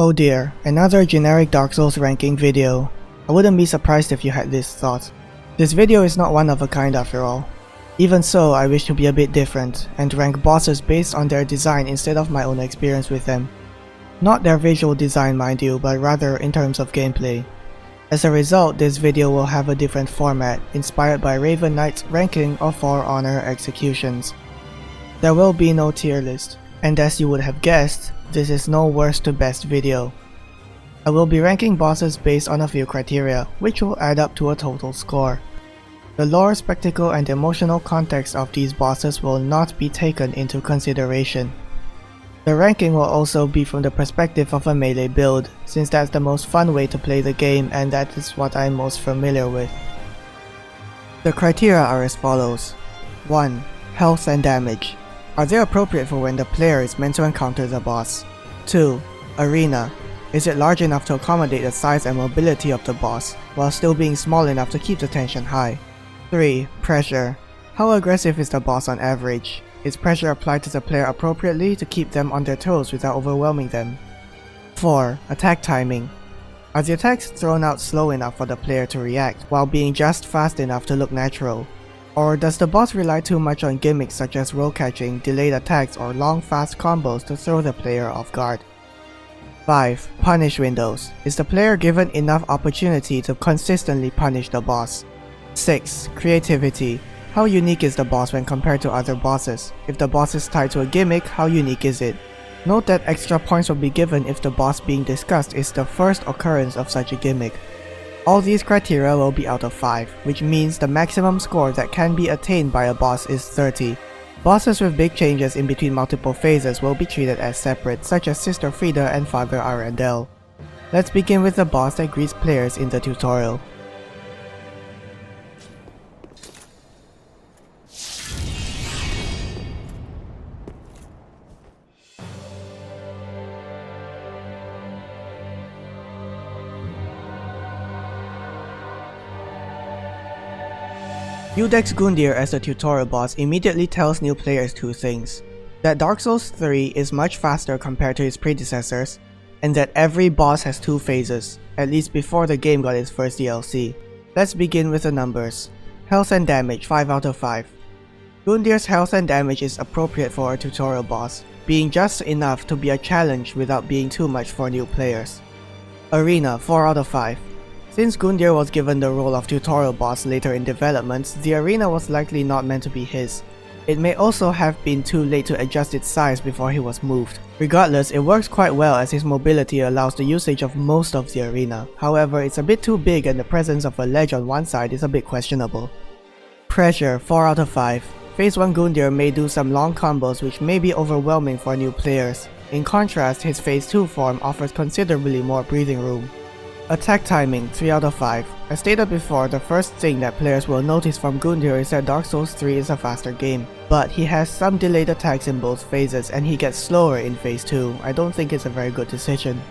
Oh dear, another generic Dark Souls ranking video. I wouldn't be surprised if you had this thought. This video is not one of a kind after all. Even so, I wish to be a bit different, and rank bosses based on their design instead of my own experience with them. Not their visual design mind you, but rather in terms of gameplay. As a result, this video will have a different format, inspired by Raven Knight's ranking of For Honor executions. There will be no tier list, and as you would have guessed, this is no worst to best video. I will be ranking bosses based on a few criteria, which will add up to a total score. The lore, spectacle, and emotional context of these bosses will not be taken into consideration. The ranking will also be from the perspective of a melee build, since that's the most fun way to play the game and that is what I'm most familiar with. The criteria are as follows. 1. Health and damage. Are they appropriate for when the player is meant to encounter the boss? 2. Arena. Is it large enough to accommodate the size and mobility of the boss, while still being small enough to keep the tension high? 3. Pressure. How aggressive is the boss on average? Is pressure applied to the player appropriately to keep them on their toes without overwhelming them? 4. Attack timing. Are the attacks thrown out slow enough for the player to react, while being just fast enough to look natural? Or does the boss rely too much on gimmicks such as roll catching, delayed attacks, or long fast combos to throw the player off guard? 5. Punish windows. Is the player given enough opportunity to consistently punish the boss? 6. Creativity. How unique is the boss when compared to other bosses? If the boss is tied to a gimmick, how unique is it? Note that extra points will be given if the boss being discussed is the first occurrence of such a gimmick. All these criteria will be out of 5, which means the maximum score that can be attained by a boss is 30. Bosses with big changes in between multiple phases will be treated as separate, such as Sister Frida and Father Arundel. Let's begin with the boss that greets players in the tutorial. Udex Gundyr as the tutorial boss immediately tells new players two things. That Dark Souls 3 is much faster compared to its predecessors, and that every boss has two phases, at least before the game got its first DLC. Let's begin with the numbers. Health and damage 5 out of 5. Gundyr's health and damage is appropriate for a tutorial boss, being just enough to be a challenge without being too much for new players. Arena 4 out of 5. Since Gundyr was given the role of tutorial boss later in development, the arena was likely not meant to be his. It may also have been too late to adjust its size before he was moved. Regardless, it works quite well as his mobility allows the usage of most of the arena. However, it's a bit too big and the presence of a ledge on one side is a bit questionable. Pressure 4 out of 5. Phase 1 Gundyr may do some long combos which may be overwhelming for new players. In contrast, his Phase 2 form offers considerably more breathing room. Attack timing 3 out of 5. As stated before, the first thing that players will notice from Gundyr is that Dark Souls 3 is a faster game. But he has some delayed attacks in both phases and he gets slower in Phase 2. I don't think it's a very good decision.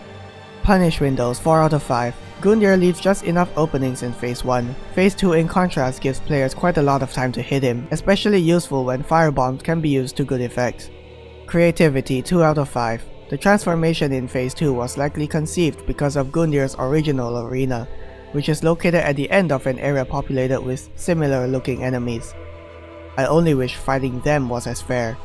Punish windows 4 out of 5. Gundyr leaves just enough openings in Phase 1. Phase 2 in contrast gives players quite a lot of time to hit him, especially useful when firebombs can be used to good effect. Creativity 2 out of 5. The transformation in Phase 2 was likely conceived because of Gundyr's original arena, which is located at the end of an area populated with similar looking enemies. I only wish fighting them was as fair.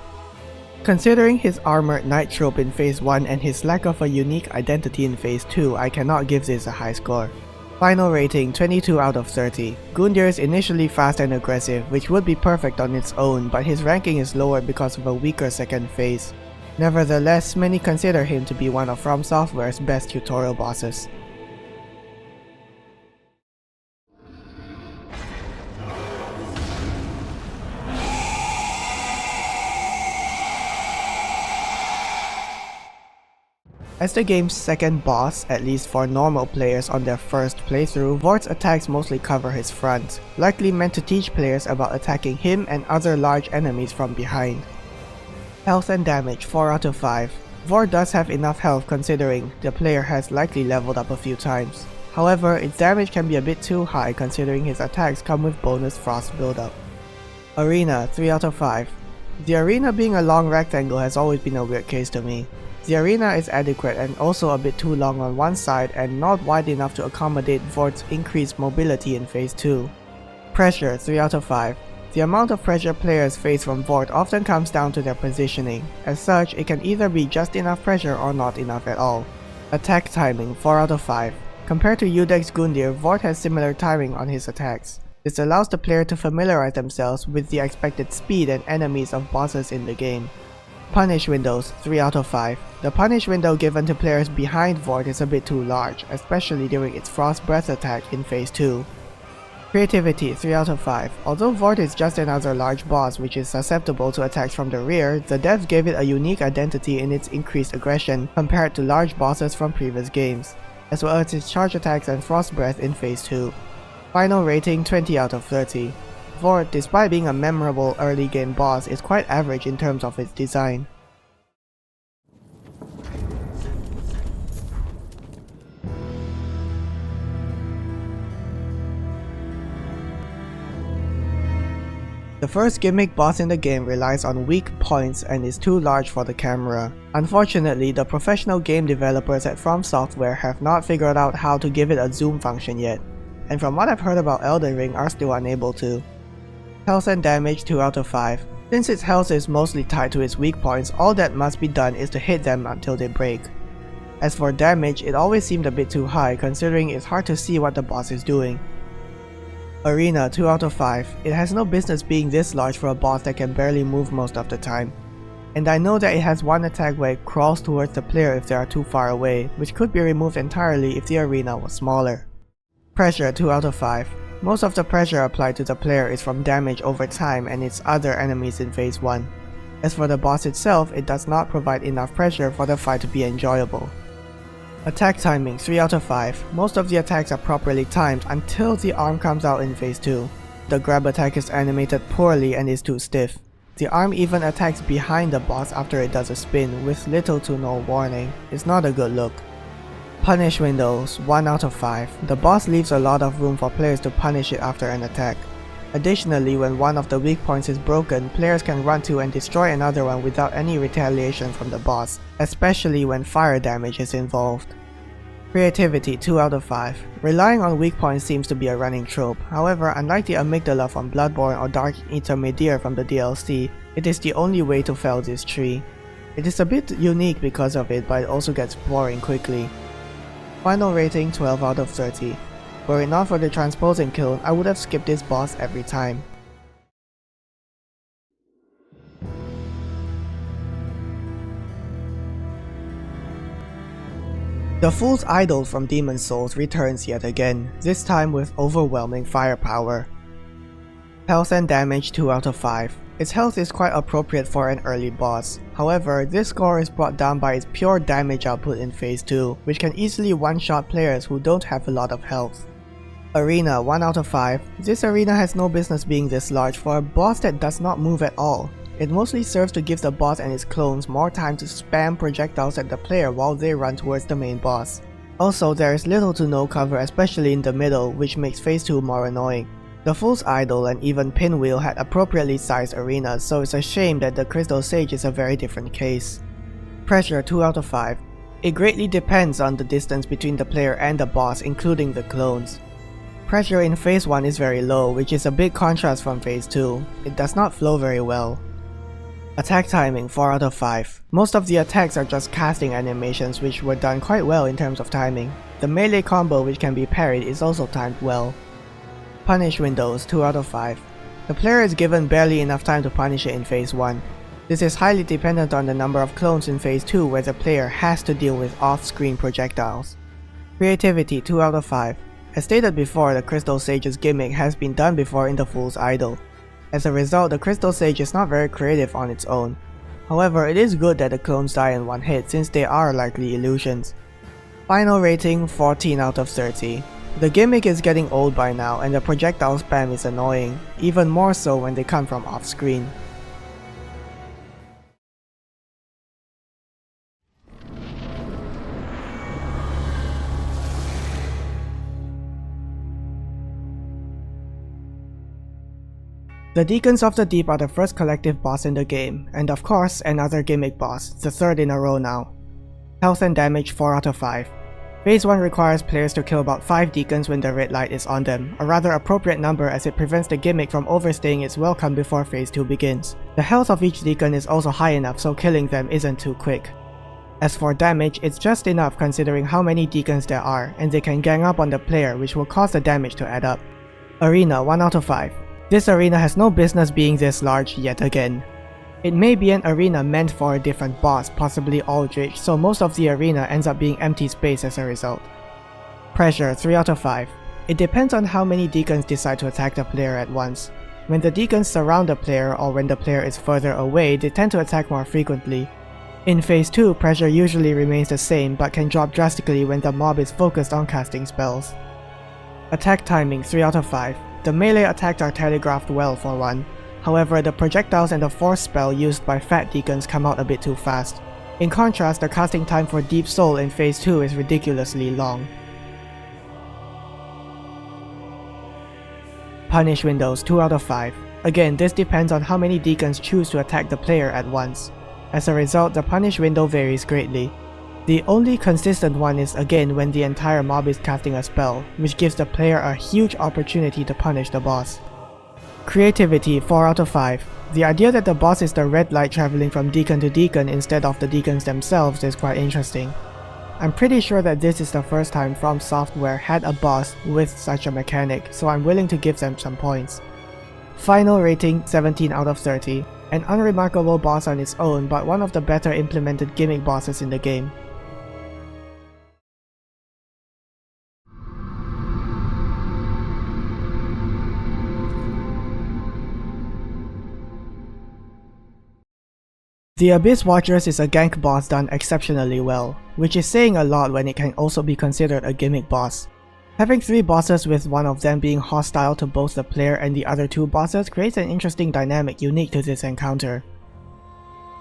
Considering his armored knight trope in Phase 1 and his lack of a unique identity in Phase 2, I cannot give this a high score. Final rating 22 out of 30. Gundyr is initially fast and aggressive, which would be perfect on its own, but his ranking is lower because of a weaker second phase. Nevertheless, many consider him to be one of From Software's best tutorial bosses. As the game's second boss, at least for normal players on their first playthrough, Vort's attacks mostly cover his front, likely meant to teach players about attacking him and other large enemies from behind. Health and damage 4 out of 5. Vort does have enough health considering the player has likely leveled up a few times. However, its damage can be a bit too high considering his attacks come with bonus frost buildup. Arena 3 out of 5. The arena being a long rectangle has always been a weird case to me. The arena is adequate and also a bit too long on one side and not wide enough to accommodate Vort's increased mobility in Phase 2. Pressure 3 out of 5. The amount of pressure players face from Vort often comes down to their positioning. As such, it can either be just enough pressure or not enough at all. Attack timing 4 out of 5. Compared to Udek's Gundyr, Vort has similar timing on his attacks. This allows the player to familiarize themselves with the expected speed and enemies of bosses in the game. Punish windows 3 out of 5. The punish window given to players behind Vort is a bit too large, especially during its Frost Breath attack in Phase 2. Creativity 3 out of 5. Although Vort is just another large boss which is susceptible to attacks from the rear, the devs gave it a unique identity in its increased aggression compared to large bosses from previous games, as well as its charge attacks and Frost Breath in Phase 2. Final rating 20 out of 30. Vort, despite being a memorable early game boss, is quite average in terms of its design. The first gimmick boss in the game relies on weak points and is too large for the camera. Unfortunately, the professional game developers at From Software have not figured out how to give it a zoom function yet, and from what I've heard about Elden Ring are still unable to. Health and damage 2 out of 5. Since its health is mostly tied to its weak points, all that must be done is to hit them until they break. As for damage, it always seemed a bit too high considering it's hard to see what the boss is doing. Arena 2 out of 5. It has no business being this large for a boss that can barely move most of the time. And I know that it has one attack where it crawls towards the player if they are too far away, which could be removed entirely if the arena was smaller. Pressure 2 out of 5. Most of the pressure applied to the player is from damage over time and its other enemies in Phase 1. As for the boss itself, it does not provide enough pressure for the fight to be enjoyable. Attack timing 3 out of 5. Most of the attacks are properly timed until the arm comes out in Phase 2. The grab attack is animated poorly and is too stiff. The arm even attacks behind the boss after it does a spin with little to no warning. It's not a good look. Punish windows 1 out of 5. The boss leaves a lot of room for players to punish it after an attack. Additionally, when one of the weak points is broken, players can run to and destroy another one without any retaliation from the boss, especially when fire damage is involved. Creativity 2 out of 5. Relying on weak points seems to be a running trope. However, unlike the amygdala from Bloodborne or Dark Intermediate from the DLC, it is the only way to fell this tree. It is a bit unique because of it, but it also gets boring quickly. Final rating 12 out of 30. Were it not for the transposing kiln, I would have skipped this boss every time. The Fool's Idol from Demon Souls returns yet again, this time with overwhelming firepower. Health and damage 2 out of 5. Its health is quite appropriate for an early boss. However, this score is brought down by its pure damage output in Phase 2, which can easily one-shot players who don't have a lot of health. Arena 1 out of 5. This arena has no business being this large for a boss that does not move at all. It mostly serves to give the boss and his clones more time to spam projectiles at the player while they run towards the main boss. Also, there is little to no cover, especially in the middle, which makes Phase 2 more annoying. The Fool's Idol and even Pinwheel had appropriately sized arenas, so it's a shame that the Crystal Sage is a very different case. Pressure 2 out of 5. It greatly depends on the distance between the player and the boss, including the clones. Pressure in Phase 1 is very low, which is a big contrast from Phase 2. It does not flow very well. Attack timing 4 out of 5. Most of the attacks are just casting animations which were done quite well in terms of timing. The melee combo which can be parried is also timed well. Punish windows 2 out of 5. The player is given barely enough time to punish it in Phase 1. This is highly dependent on the number of clones in Phase 2 where the player has to deal with off-screen projectiles. Creativity 2 out of 5. As stated before, the Crystal Sage's gimmick has been done before in the Fool's Idol. As a result, the Crystal Sage is not very creative on its own. However, it is good that the clones die in one hit since they are likely illusions. Final rating 14 out of 30. The gimmick is getting old by now and the projectile spam is annoying, even more so when they come from off-screen. The Deacons of the Deep are the first collective boss in the game, and of course another gimmick boss, the third in a row now. Health and damage 4 out of 5. Phase 1 requires players to kill about 5 deacons when the red light is on them, a rather appropriate number as it prevents the gimmick from overstaying its welcome before Phase 2 begins. The health of each deacon is also high enough so killing them isn't too quick. As for damage, it's just enough considering how many deacons there are, and they can gang up on the player which will cause the damage to add up. Arena 1 out of 5. This arena has no business being this large yet again. It may be an arena meant for a different boss, possibly Aldrich, so most of the arena ends up being empty space as a result. Pressure 3 out of 5. It depends on how many deacons decide to attack the player at once. When the deacons surround the player or when the player is further away, they tend to attack more frequently. In Phase 2, pressure usually remains the same but can drop drastically when the mob is focused on casting spells. Attack timing 3 out of 5. The melee attacks are telegraphed well for one. However, the projectiles and the force spell used by fat deacons come out a bit too fast. In contrast, the casting time for Deep Soul in Phase 2 is ridiculously long. Punish windows 2 out of 5. Again, this depends on how many deacons choose to attack the player at once. As a result, the punish window varies greatly. The only consistent one is again when the entire mob is casting a spell, which gives the player a huge opportunity to punish the boss. Creativity 4 out of 5. The idea that the boss is the red light traveling from deacon to deacon instead of the deacons themselves is quite interesting. I'm pretty sure that this is the first time From Software had a boss with such a mechanic, so I'm willing to give them some points. Final rating 17 out of 30. An unremarkable boss on its own, but one of the better implemented gimmick bosses in the game. The Abyss Watchers is a gank boss done exceptionally well, which is saying a lot when it can also be considered a gimmick boss. Having 3 bosses with one of them being hostile to both the player and the other 2 bosses creates an interesting dynamic unique to this encounter.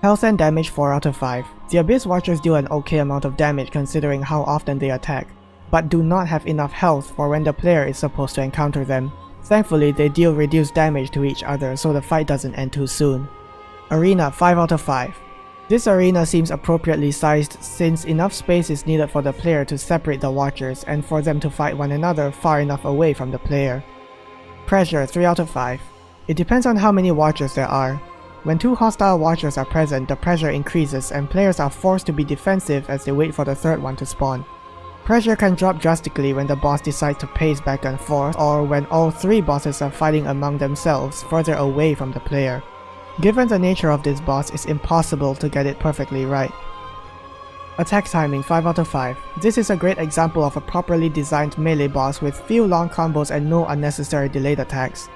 Health and damage 4 out of 5. The Abyss Watchers deal an okay amount of damage considering how often they attack, but do not have enough health for when the player is supposed to encounter them. Thankfully, they deal reduced damage to each other so the fight doesn't end too soon. Arena 5 out of 5. This arena seems appropriately sized since enough space is needed for the player to separate the watchers and for them to fight one another far enough away from the player. Pressure 3 out of 5. It depends on how many watchers there are. When 2 hostile watchers are present, the pressure increases and players are forced to be defensive as they wait for the third one to spawn. Pressure can drop drastically when the boss decides to pace back and forth or when all 3 bosses are fighting among themselves further away from the player. Given the nature of this boss, it's impossible to get it perfectly right. Attack timing 5 out of 5. This is a great example of a properly designed melee boss with few long combos and no unnecessary delayed attacks.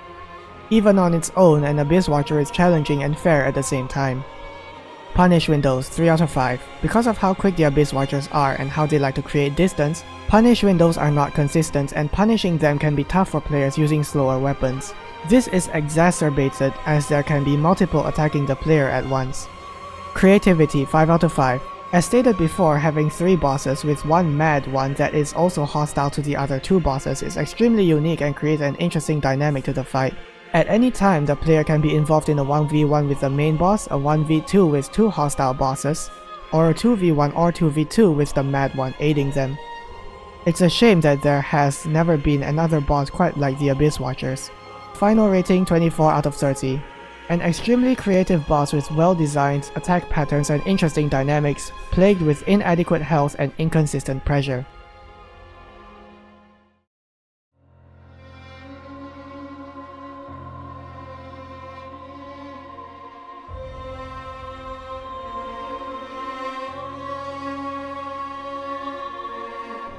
Even on its own, an Abyss Watcher is challenging and fair at the same time. Punish windows 3 out of 5. Because of how quick the Abyss Watchers are and how they like to create distance, punish windows are not consistent and punishing them can be tough for players using slower weapons. This is exacerbated as there can be multiple attacking the player at once. Creativity 5 out of 5. As stated before, having 3 bosses with one mad one that is also hostile to the other 2 bosses is extremely unique and creates an interesting dynamic to the fight. At any time, the player can be involved in a 1v1 with the main boss, a 1v2 with 2 hostile bosses, or a 2v1 or 2v2 with the mad one aiding them. It's a shame that there has never been another boss quite like the Abyss Watchers. Final rating 24 out of 30. An extremely creative boss with well-designed attack patterns and interesting dynamics, plagued with inadequate health and inconsistent pressure.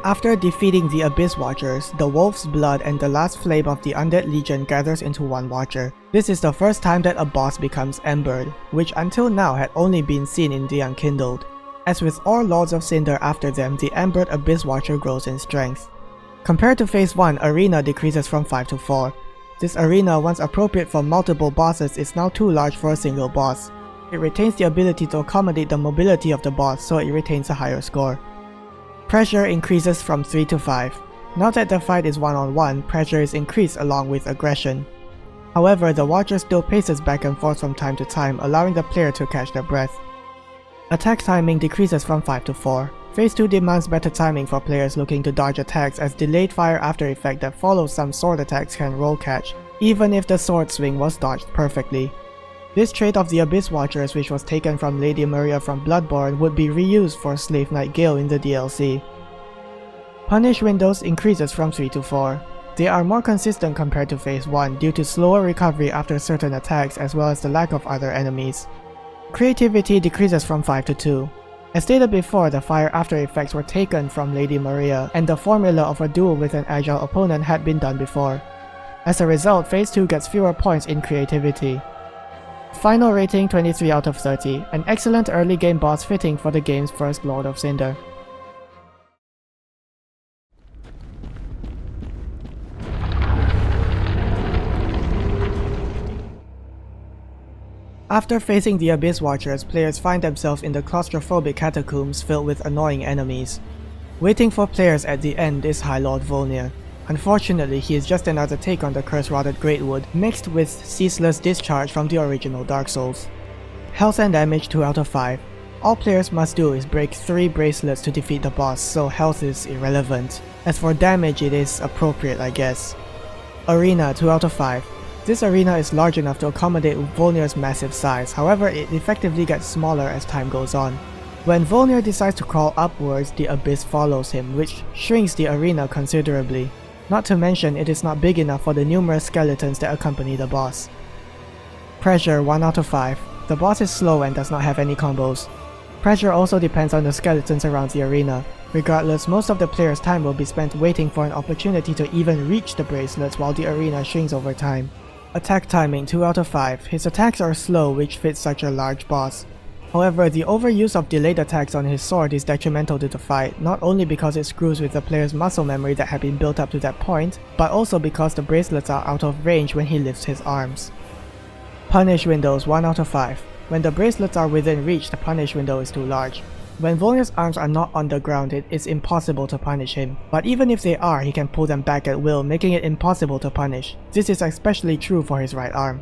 After defeating the Abyss Watchers, the Wolf's Blood and the last flame of the Undead Legion gathers into one Watcher. This is the first time that a boss becomes embered, which until now had only been seen in the Unkindled. As with all Lords of Cinder after them, the embered Abyss Watcher grows in strength. Compared to Phase 1, Arena decreases from 5 to 4. This arena, once appropriate for multiple bosses, is now too large for a single boss. It retains the ability to accommodate the mobility of the boss, so it retains a higher score. Pressure increases from 3 to 5. Now that the fight is one-on-one, pressure is increased along with aggression. However, the Watcher still paces back and forth from time to time, allowing the player to catch their breath. Attack timing decreases from 5 to 4. Phase 2 demands better timing for players looking to dodge attacks, as delayed fire after effect that follows some sword attacks can roll catch, even if the sword swing was dodged perfectly. This trait of the Abyss Watchers, which was taken from Lady Maria from Bloodborne, would be reused for Slave Knight Gale in the DLC. Punish windows increases from 3 to 4. They are more consistent compared to Phase 1 due to slower recovery after certain attacks as well as the lack of other enemies. Creativity decreases from 5 to 2. As stated before, the fire after effects were taken from Lady Maria, and the formula of a duel with an agile opponent had been done before. As a result, Phase 2 gets fewer points in creativity. Final rating 23 out of 30, an excellent early game boss fitting for the game's first Lord of Cinder. After facing the Abyss Watchers, players find themselves in the claustrophobic catacombs filled with annoying enemies. Waiting for players at the end is High Lord Volnir. Unfortunately, he is just another take on the curse-rotted Greatwood, mixed with ceaseless discharge from the original Dark Souls. Health and damage 2 out of 5. All players must do is break 3 bracelets to defeat the boss, so health is irrelevant. As for damage, it is appropriate, I guess. Arena 2 out of 5. This arena is large enough to accommodate Volnir's massive size, however it effectively gets smaller as time goes on. When Volnir decides to crawl upwards, the abyss follows him, which shrinks the arena considerably. Not to mention, it is not big enough for the numerous skeletons that accompany the boss. Pressure 1 out of 5. The boss is slow and does not have any combos. Pressure also depends on the skeletons around the arena. Regardless, most of the player's time will be spent waiting for an opportunity to even reach the bracelets while the arena shrinks over time. Attack timing 2 out of 5. His attacks are slow, which fits such a large boss. However, the overuse of delayed attacks on his sword is detrimental to the fight, not only because it screws with the player's muscle memory that had been built up to that point, but also because the bracelets are out of range when he lifts his arms. Punish windows 1 out of 5. When the bracelets are within reach, the punish window is too large. When Volnir's arms are not on the ground, it is impossible to punish him, but even if they are, he can pull them back at will, making it impossible to punish. This is especially true for his right arm.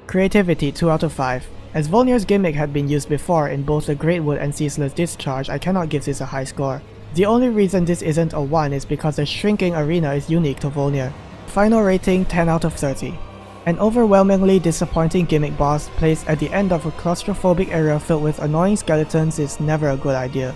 Creativity 2 out of 5. As Volnir's gimmick had been used before in both the Greatwood and Ceaseless Discharge, I cannot give this a high score. The only reason this isn't a 1 is because the shrinking arena is unique to Volnir. Final rating 10 out of 30. An overwhelmingly disappointing gimmick boss placed at the end of a claustrophobic area filled with annoying skeletons is never a good idea.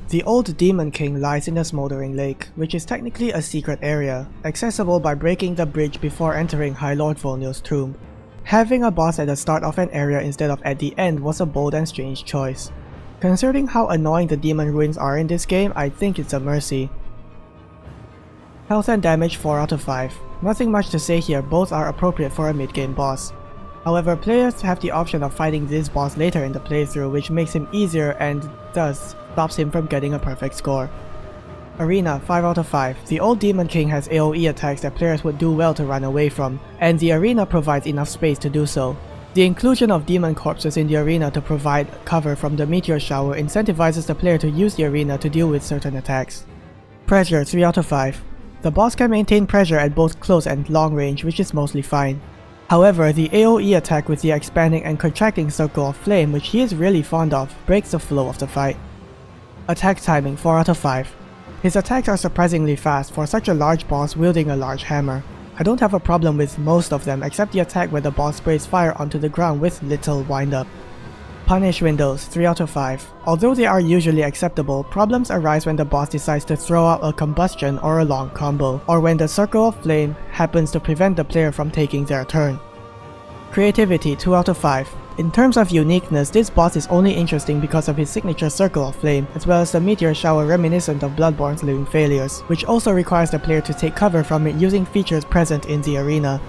The Old Demon King lies in the Smoldering Lake, which is technically a secret area, accessible by breaking the bridge before entering High Lord Volnir's tomb. Having a boss at the start of an area instead of at the end was a bold and strange choice. Considering how annoying the demon ruins are in this game, I think it's a mercy. Health and damage 4 out of 5. Nothing much to say here, both are appropriate for a mid-game boss. However, players have the option of fighting this boss later in the playthrough, which makes him easier and thus stops him from getting a perfect score. Arena 5 out of 5. The Old Demon King has AoE attacks that players would do well to run away from, and the arena provides enough space to do so. The inclusion of demon corpses in the arena to provide cover from the meteor shower incentivizes the player to use the arena to deal with certain attacks. Pressure 3 out of 5. The boss can maintain pressure at both close and long range, which is mostly fine. However, the AoE attack with the expanding and contracting circle of flame, which he is really fond of, breaks the flow of the fight. Attack timing 4 out of 5. His attacks are surprisingly fast for such a large boss wielding a large hammer. I don't have a problem with most of them except the attack where the boss sprays fire onto the ground with little wind-up. Punish windows 3 out of 5. Although they are usually acceptable, problems arise when the boss decides to throw out a combustion or a long combo, or when the circle of flame happens to prevent the player from taking their turn. Creativity 2 out of 5. In terms of uniqueness, this boss is only interesting because of his signature circle of flame, as well as the meteor shower reminiscent of Bloodborne's Living Failures, which also requires the player to take cover from it using features present in the arena.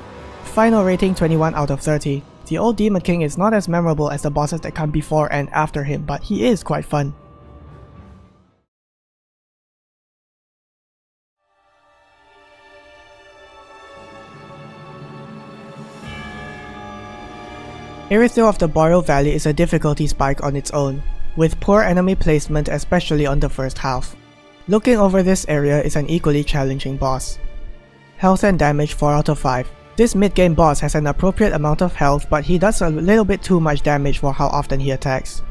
Final rating 21 out of 30. The Old Demon King is not as memorable as the bosses that come before and after him, but he is quite fun. Irithyll of the Boreal Valley is a difficulty spike on its own, with poor enemy placement especially on the first half. Looking over this area is an equally challenging boss. Health and damage 4 out of 5. This mid-game boss has an appropriate amount of health, but he does a little bit too much damage for how often he attacks.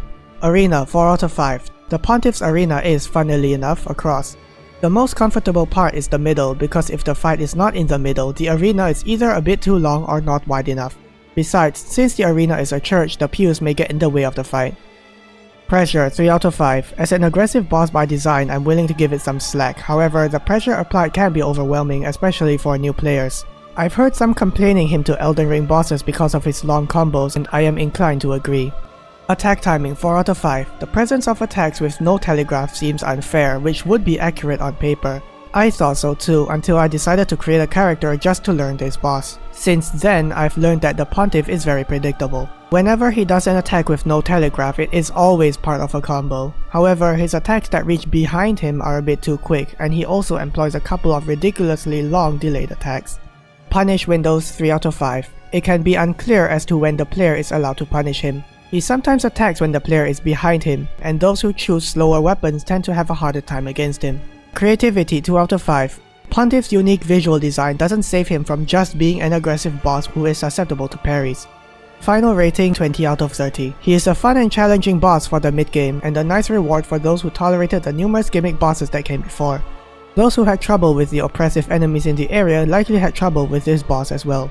Arena 4 out of 5. The Pontiff's arena is, funnily enough, across. The most comfortable part is the middle, because if the fight is not in the middle, the arena is either a bit too long or not wide enough. Besides, since the arena is a church, the pews may get in the way of the fight. Pressure 3 out of 5. As an aggressive boss by design, I'm willing to give it some slack. However, the pressure applied can be overwhelming, especially for new players. I've heard some complaining him to Elden Ring bosses because of his long combos, and I am inclined to agree. Attack timing 4 out of 5. The presence of attacks with no telegraph seems unfair, which would be accurate on paper. I thought so too, until I decided to create a character just to learn this boss. Since then, I've learned that the Pontiff is very predictable. Whenever he does an attack with no telegraph, it is always part of a combo. However, his attacks that reach behind him are a bit too quick, and he also employs a couple of ridiculously long delayed attacks. Punish windows 3 out of 5. It can be unclear as to when the player is allowed to punish him. He sometimes attacks when the player is behind him, and those who choose slower weapons tend to have a harder time against him. Creativity 2 out of 5. Pontiff's unique visual design doesn't save him from just being an aggressive boss who is susceptible to parries. Final rating 20 out of 30. He is a fun and challenging boss for the mid-game, and a nice reward for those who tolerated the numerous gimmick bosses that came before. Those who had trouble with the oppressive enemies in the area likely had trouble with this boss as well.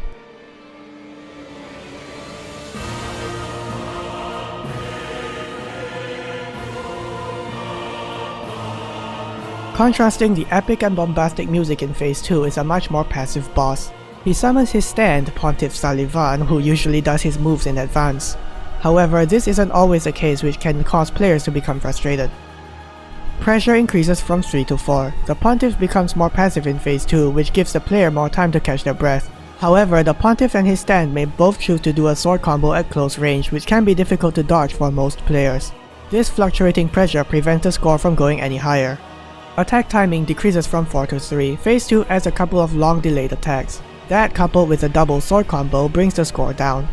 Contrasting the epic and bombastic music in Phase 2 is a much more passive boss. He summons his stand, Pontiff Salivan, who usually does his moves in advance. However, this isn't always the case, which can cause players to become frustrated. Pressure increases from 3 to 4. The Pontiff becomes more passive in Phase 2, which gives the player more time to catch their breath. However, the Pontiff and his stand may both choose to do a sword combo at close range, which can be difficult to dodge for most players. This fluctuating pressure prevents the score from going any higher. Attack timing decreases from 4 to 3. Phase 2 adds a couple of long delayed attacks. That, coupled with a double sword combo, brings the score down.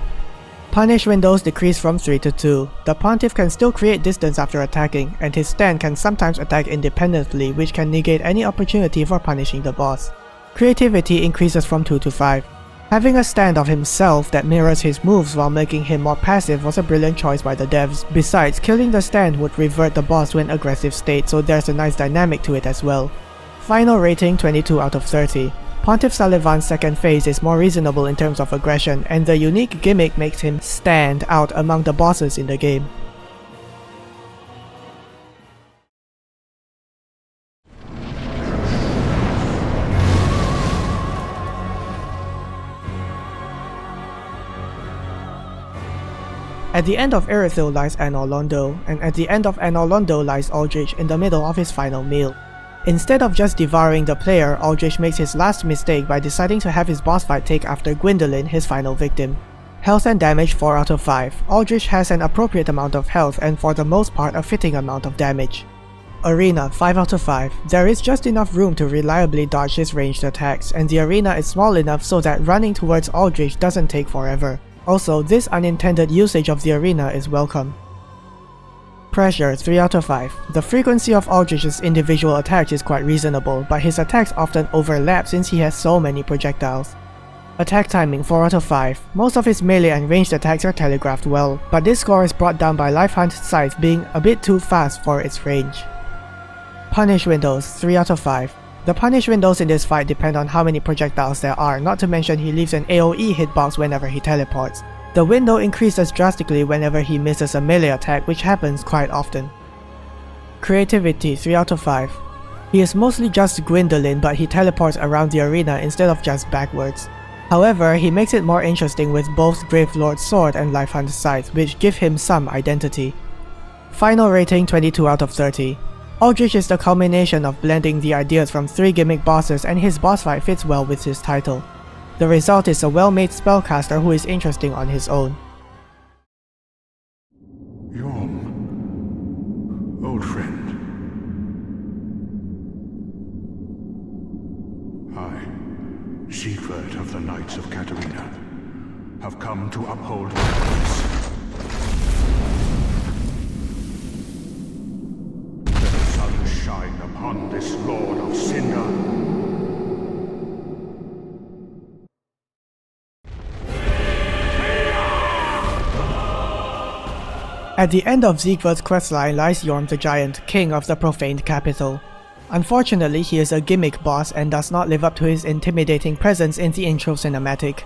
Punish windows decrease from 3 to 2. The Pontiff can still create distance after attacking, and his stand can sometimes attack independently, which can negate any opportunity for punishing the boss. Creativity increases from 2 to 5. Having a stand of himself that mirrors his moves while making him more passive was a brilliant choice by the devs. Besides, killing the stand would revert the boss to an aggressive state, so there's a nice dynamic to it as well. Final rating 22 out of 30. Pontiff Salivan's second phase is more reasonable in terms of aggression, and the unique gimmick makes him stand out among the bosses in the game. At the end of Irithyll lies Anor Londo, and at the end of Anor Londo lies Aldrich in the middle of his final meal. Instead of just devouring the player, Aldrich makes his last mistake by deciding to have his boss fight take after Gwyndolin, his final victim. Health and damage 4 out of 5. Aldrich has an appropriate amount of health and for the most part a fitting amount of damage. Arena 5 out of 5. There is just enough room to reliably dodge his ranged attacks, and the arena is small enough so that running towards Aldrich doesn't take forever. Also, this unintended usage of the arena is welcome. Pressure 3 out of 5. The frequency of Aldrich's individual attacks is quite reasonable, but his attacks often overlap since he has so many projectiles. Attack timing 4 out of 5. Most of his melee and ranged attacks are telegraphed well, but this score is brought down by Life Hunt's scythe being a bit too fast for its range. Punish windows 3 out of 5. The punish windows in this fight depend on how many projectiles there are, not to mention he leaves an AoE hitbox whenever he teleports. The window increases drastically whenever he misses a melee attack, which happens quite often. Creativity 3 out of 5. He is mostly just Gwyndolin, but he teleports around the arena instead of just backwards. However, he makes it more interesting with both Gravelord's sword and Life Hunt's scythe, which give him some identity. Final rating 22 out of 30. Aldrich is the culmination of blending the ideas from 3 gimmick bosses, and his boss fight fits well with his title. The result is a well-made spellcaster who is interesting on his own. Yom, old friend. I, Siegward of the Knights of Katarina. have come to uphold justice. Let the sun shine upon this Lord of Cinder. At the end of Siegward's questline lies Yorm the Giant, king of the profaned capital. Unfortunately, he is a gimmick boss and does not live up to his intimidating presence in the intro cinematic.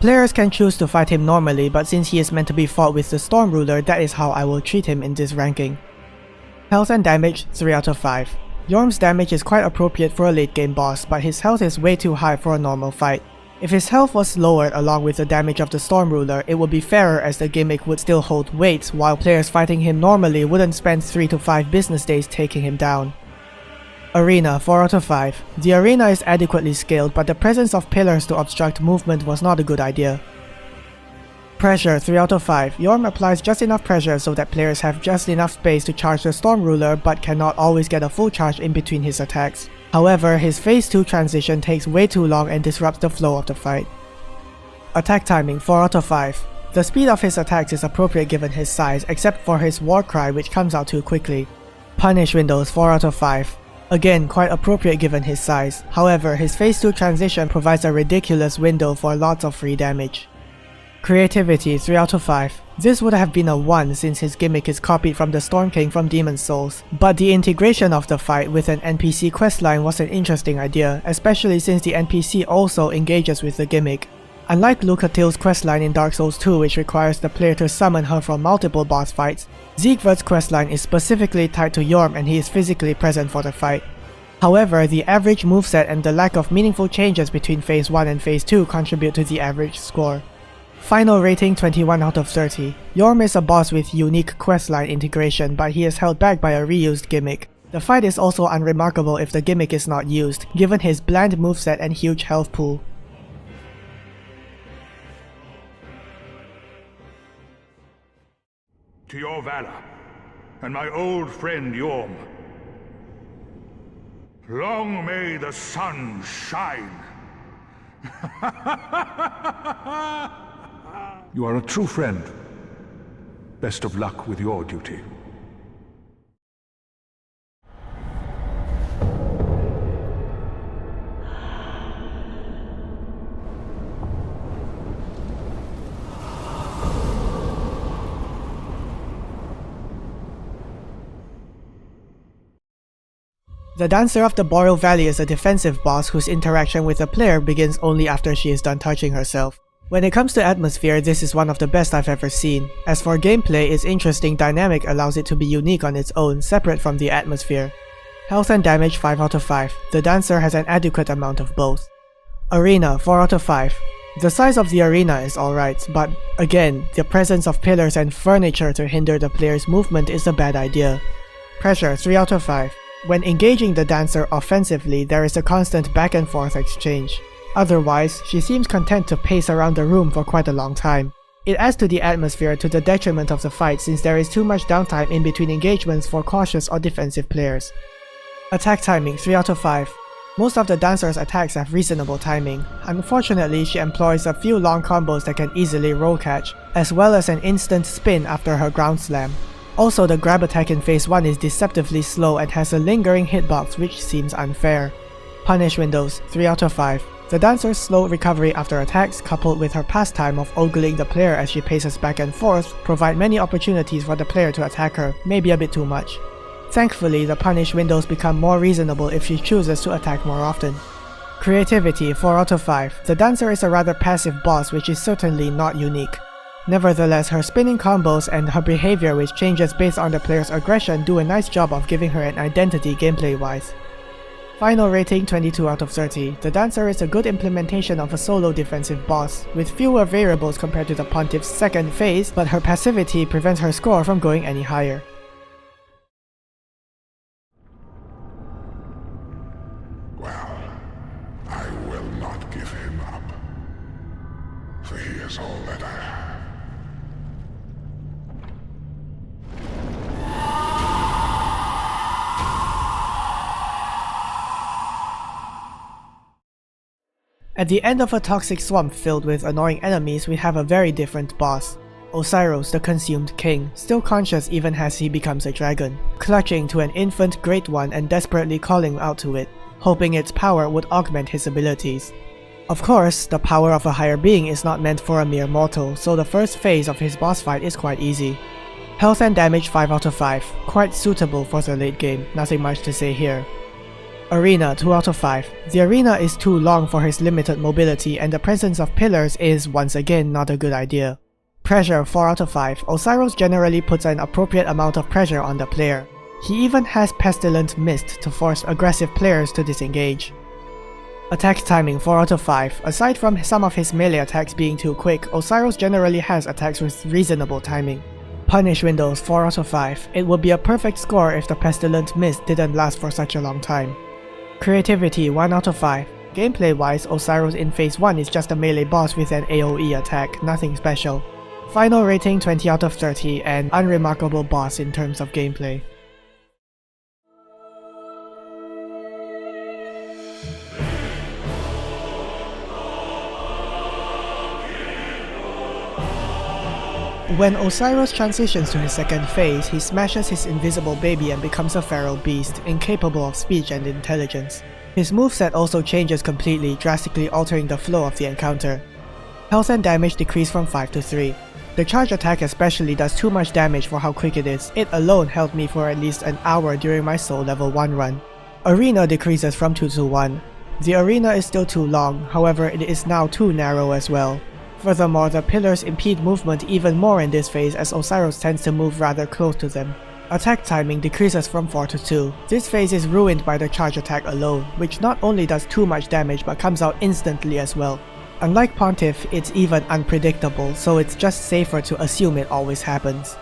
Players can choose to fight him normally, but since he is meant to be fought with the Storm Ruler, that is how I will treat him in this ranking. Health and damage, 3 out of 5. Yorm's damage is quite appropriate for a late game boss, but his health is way too high for a normal fight. If his health was lowered along with the damage of the Storm Ruler, it would be fairer as the gimmick would still hold weight, while players fighting him normally wouldn't spend 3 to 5 business days taking him down. Arena, 4 out of 5. The arena is adequately scaled, but the presence of pillars to obstruct movement was not a good idea. Pressure, 3 out of 5. Yorm applies just enough pressure so that players have just enough space to charge the Storm Ruler, but cannot always get a full charge in between his attacks. However, his phase 2 transition takes way too long and disrupts the flow of the fight. Attack timing, 4 out of 5. The speed of his attacks is appropriate given his size, except for his war cry which comes out too quickly. Punish windows, 4 out of 5. Again, quite appropriate given his size. However, his phase 2 transition provides a ridiculous window for lots of free damage. Creativity, 3 out of 5. This would have been a 1 since his gimmick is copied from the Storm King from Demon's Souls, but the integration of the fight with an NPC questline was an interesting idea, especially since the NPC also engages with the gimmick. Unlike Lucatille's questline in Dark Souls 2 which requires the player to summon her from multiple boss fights, Siegward's questline is specifically tied to Yorm and he is physically present for the fight. However, the average moveset and the lack of meaningful changes between Phase 1 and Phase 2 contribute to the average score. Final rating, 21 out of 30. Yorm is a boss with unique questline integration, but he is held back by a reused gimmick. The fight is also unremarkable if the gimmick is not used, given his bland moveset and huge health pool. To your valor, and my old friend Yorm. Long may the sun shine. You are a true friend. Best of luck with your duty. The Dancer of the Boreal Valley is a defensive boss whose interaction with the player begins only after she is done touching herself. When it comes to atmosphere, this is one of the best I've ever seen. As for gameplay, its interesting dynamic allows it to be unique on its own, separate from the atmosphere. Health and damage, 5 out of 5. The Dancer has an adequate amount of both. Arena, 4 out of 5. The size of the arena is alright, but again, the presence of pillars and furniture to hinder the player's movement is a bad idea. Pressure, 3 out of 5. When engaging the Dancer offensively, there is a constant back and forth exchange. Otherwise, she seems content to pace around the room for quite a long time. It adds to the atmosphere to the detriment of the fight since there is too much downtime in between engagements for cautious or defensive players. Attack timing, 3 out of 5. Most of the Dancer's attacks have reasonable timing. Unfortunately, she employs a few long combos that can easily roll catch, as well as an instant spin after her ground slam. Also, the grab attack in Phase 1 is deceptively slow and has a lingering hitbox which seems unfair. Punish windows, 3 out of 5. The Dancer's slow recovery after attacks, coupled with her pastime of ogling the player as she paces back and forth, provide many opportunities for the player to attack her, maybe a bit too much. Thankfully, the punish windows become more reasonable if she chooses to attack more often. Creativity, 4 out of 5. The Dancer is a rather passive boss which is certainly not unique. Nevertheless, her spinning combos and her behavior which changes based on the player's aggression do a nice job of giving her an identity gameplay-wise. Final rating, 22 out of 30. The Dancer is a good implementation of a solo defensive boss, with fewer variables compared to the Pontiff's second phase, but her passivity prevents her score from going any higher. Well, I will not give him up, for he is all that I have. At the end of a toxic swamp filled with annoying enemies, we have a very different boss. Osiros, the Consumed King, still conscious even as he becomes a dragon, clutching to an infant Great One and desperately calling out to it, hoping its power would augment his abilities. Of course, the power of a higher being is not meant for a mere mortal, so the first phase of his boss fight is quite easy. Health and damage 5 out of 5, quite suitable for the late game, nothing much to say here. Arena 2 out of 5. The arena is too long for his limited mobility and the presence of pillars is once again not a good idea. Pressure 4 out of 5. Osiros generally puts an appropriate amount of pressure on the player. He even has Pestilent Mist to force aggressive players to disengage. Attack timing 4 out of 5. Aside from some of his melee attacks being too quick, Osiros generally has attacks with reasonable timing. Punish windows 4 out of 5. It would be a perfect score if the Pestilent Mist didn't last for such a long time. Creativity 1 out of 5. Gameplay wise, Osiros in phase 1 is just a melee boss with an AoE attack, nothing special. Final rating 20 out of 30 and unremarkable boss in terms of gameplay. When Osiros transitions to his second phase, he smashes his invisible baby and becomes a feral beast, incapable of speech and intelligence. His moveset also changes completely, drastically altering the flow of the encounter. Health and damage decrease from 5 to 3. The charge attack especially does too much damage for how quick it is. It alone held me for at least an hour during my soul level 1 run. Arena decreases from 2 to 1. The arena is still too long, however it is now too narrow as well. Furthermore, the pillars impede movement even more in this phase as Osiros tends to move rather close to them. Attack timing decreases from 4 to 2. This phase is ruined by the charge attack alone, which not only does too much damage but comes out instantly as well. Unlike Pontiff, it's even unpredictable, so it's just safer to assume it always happens.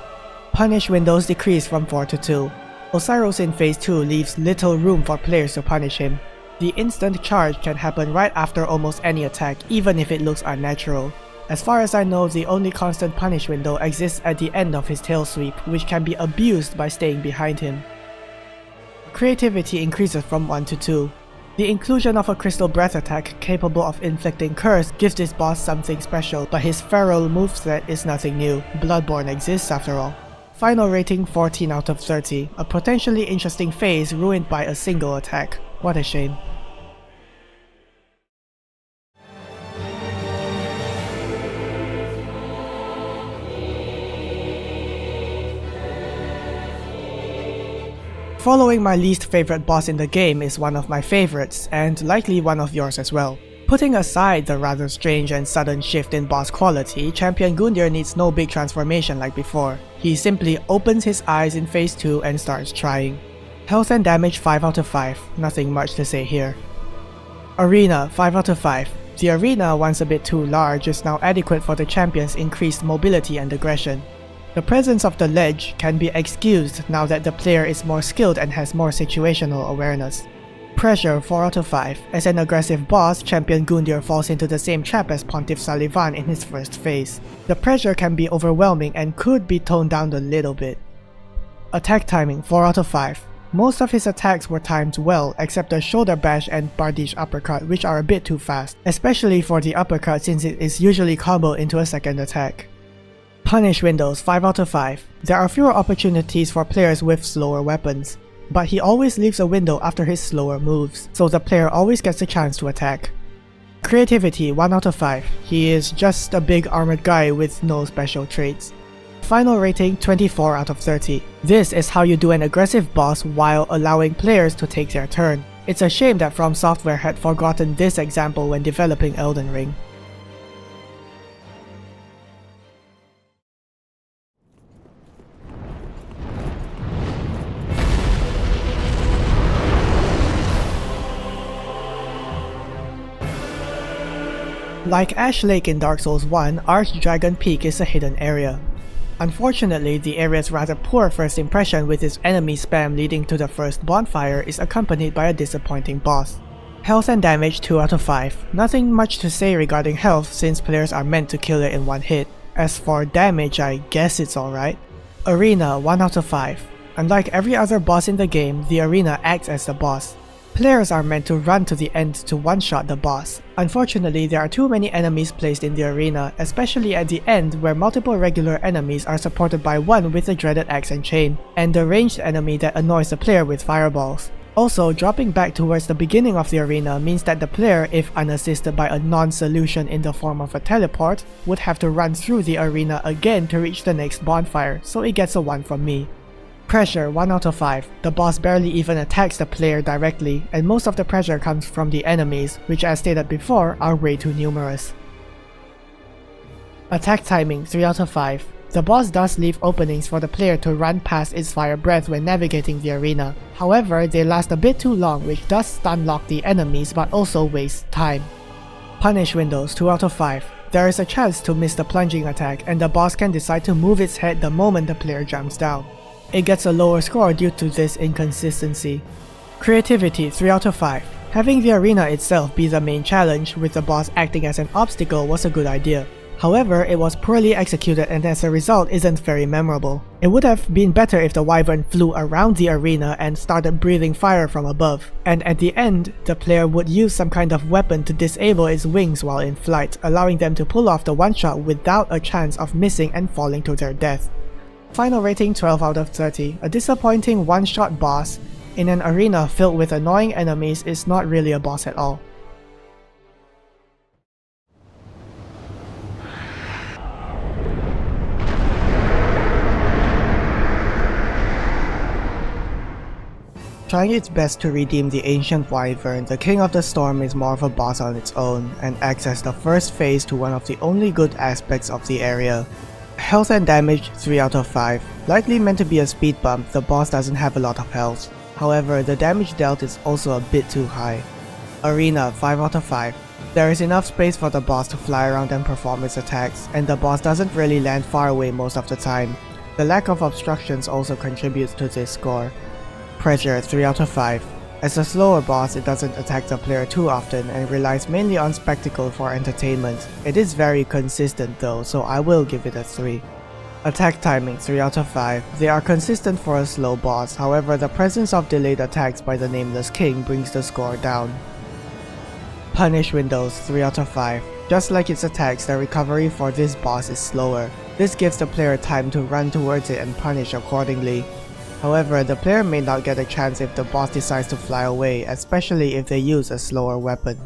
Punish windows decrease from 4 to 2. Osiros in phase 2 leaves little room for players to punish him. The instant charge can happen right after almost any attack, even if it looks unnatural. As far as I know, the only constant punish window exists at the end of his tail sweep, which can be abused by staying behind him. Creativity increases from 1 to 2. The inclusion of a crystal breath attack capable of inflicting curse gives this boss something special, but his feral moveset is nothing new. Bloodborne exists after all. Final rating 14 out of 30, a potentially interesting phase ruined by a single attack. What a shame. Following my least favorite boss in the game is one of my favorites, and likely one of yours as well. Putting aside the rather strange and sudden shift in boss quality, Champion Gundyr needs no big transformation like before. He simply opens his eyes in phase 2 and starts trying. Health and damage 5 out of 5, nothing much to say here. Arena 5 out of 5. The arena, once a bit too large, is now adequate for the champion's increased mobility and aggression. The presence of the ledge can be excused now that the player is more skilled and has more situational awareness. Pressure 4 out of 5. As an aggressive boss, Champion Gundyr falls into the same trap as Pontiff Salivan in his first phase. The pressure can be overwhelming and could be toned down a little bit. Attack timing 4 out of 5. Most of his attacks were timed well, except the shoulder bash and Bardiche uppercut, which are a bit too fast, especially for the uppercut since it is usually comboed into a second attack. Punish windows 5 out of 5. There are fewer opportunities for players with slower weapons, but he always leaves a window after his slower moves, so the player always gets a chance to attack. Creativity 1 out of 5. He is just a big armored guy with no special traits. Final rating 24 out of 30. This is how you do an aggressive boss while allowing players to take their turn. It's a shame that From Software had forgotten this example when developing Elden Ring. Like Ash Lake in Dark Souls 1, Archdragon Peak is a hidden area. Unfortunately, the area's rather poor first impression with its enemy spam leading to the first bonfire is accompanied by a disappointing boss. Health and damage 2 out of 5. Nothing much to say regarding health since players are meant to kill it in one hit. As for damage, I guess it's alright. Arena 1 out of 5. Unlike every other boss in the game, the arena acts as the boss. Players are meant to run to the end to one-shot the boss. Unfortunately, there are too many enemies placed in the arena, especially at the end where multiple regular enemies are supported by one with the dreaded axe and chain, and the ranged enemy that annoys the player with fireballs. Also, dropping back towards the beginning of the arena means that the player, if unassisted by a non-solution in the form of a teleport, would have to run through the arena again to reach the next bonfire, so it gets a 1 from me. Pressure 1 out of 5. The boss barely even attacks the player directly, and most of the pressure comes from the enemies, which as stated before are way too numerous. Attack timing 3 out of 5. The boss does leave openings for the player to run past its fire breath when navigating the arena. However, they last a bit too long, which does stun lock the enemies but also wastes time. Punish windows 2 out of 5. There is a chance to miss the plunging attack, and the boss can decide to move its head the moment the player jumps down. It gets a lower score due to this inconsistency. Creativity 3 out of 5. Having the arena itself be the main challenge, with the boss acting as an obstacle, was a good idea. However, it was poorly executed and as a result isn't very memorable. It would have been better if the wyvern flew around the arena and started breathing fire from above, and at the end, the player would use some kind of weapon to disable its wings while in flight, allowing them to pull off the one-shot without a chance of missing and falling to their death. Final rating 12 out of 30. A disappointing one-shot boss in an arena filled with annoying enemies is not really a boss at all. Trying its best to redeem the ancient wyvern, the King of the Storm is more of a boss on its own, and acts as the first phase to one of the only good aspects of the area. Health and damage 3 out of 5. Likely meant to be a speed bump, the boss doesn't have a lot of health. However, the damage dealt is also a bit too high. Arena 5 out of 5. There is enough space for the boss to fly around and perform its attacks, and the boss doesn't really land far away most of the time. The lack of obstructions also contributes to this score. Pressure 3 out of 5. As a slower boss, it doesn't attack the player too often and relies mainly on spectacle for entertainment. It is very consistent though, so I will give it a 3. Attack timing 3 out of 5. They are consistent for a slow boss, however the presence of delayed attacks by the Nameless King brings the score down. Punish windows 3 out of 5. Just like its attacks, the recovery for this boss is slower. This gives the player time to run towards it and punish accordingly. However, the player may not get a chance if the boss decides to fly away, especially if they use a slower weapon.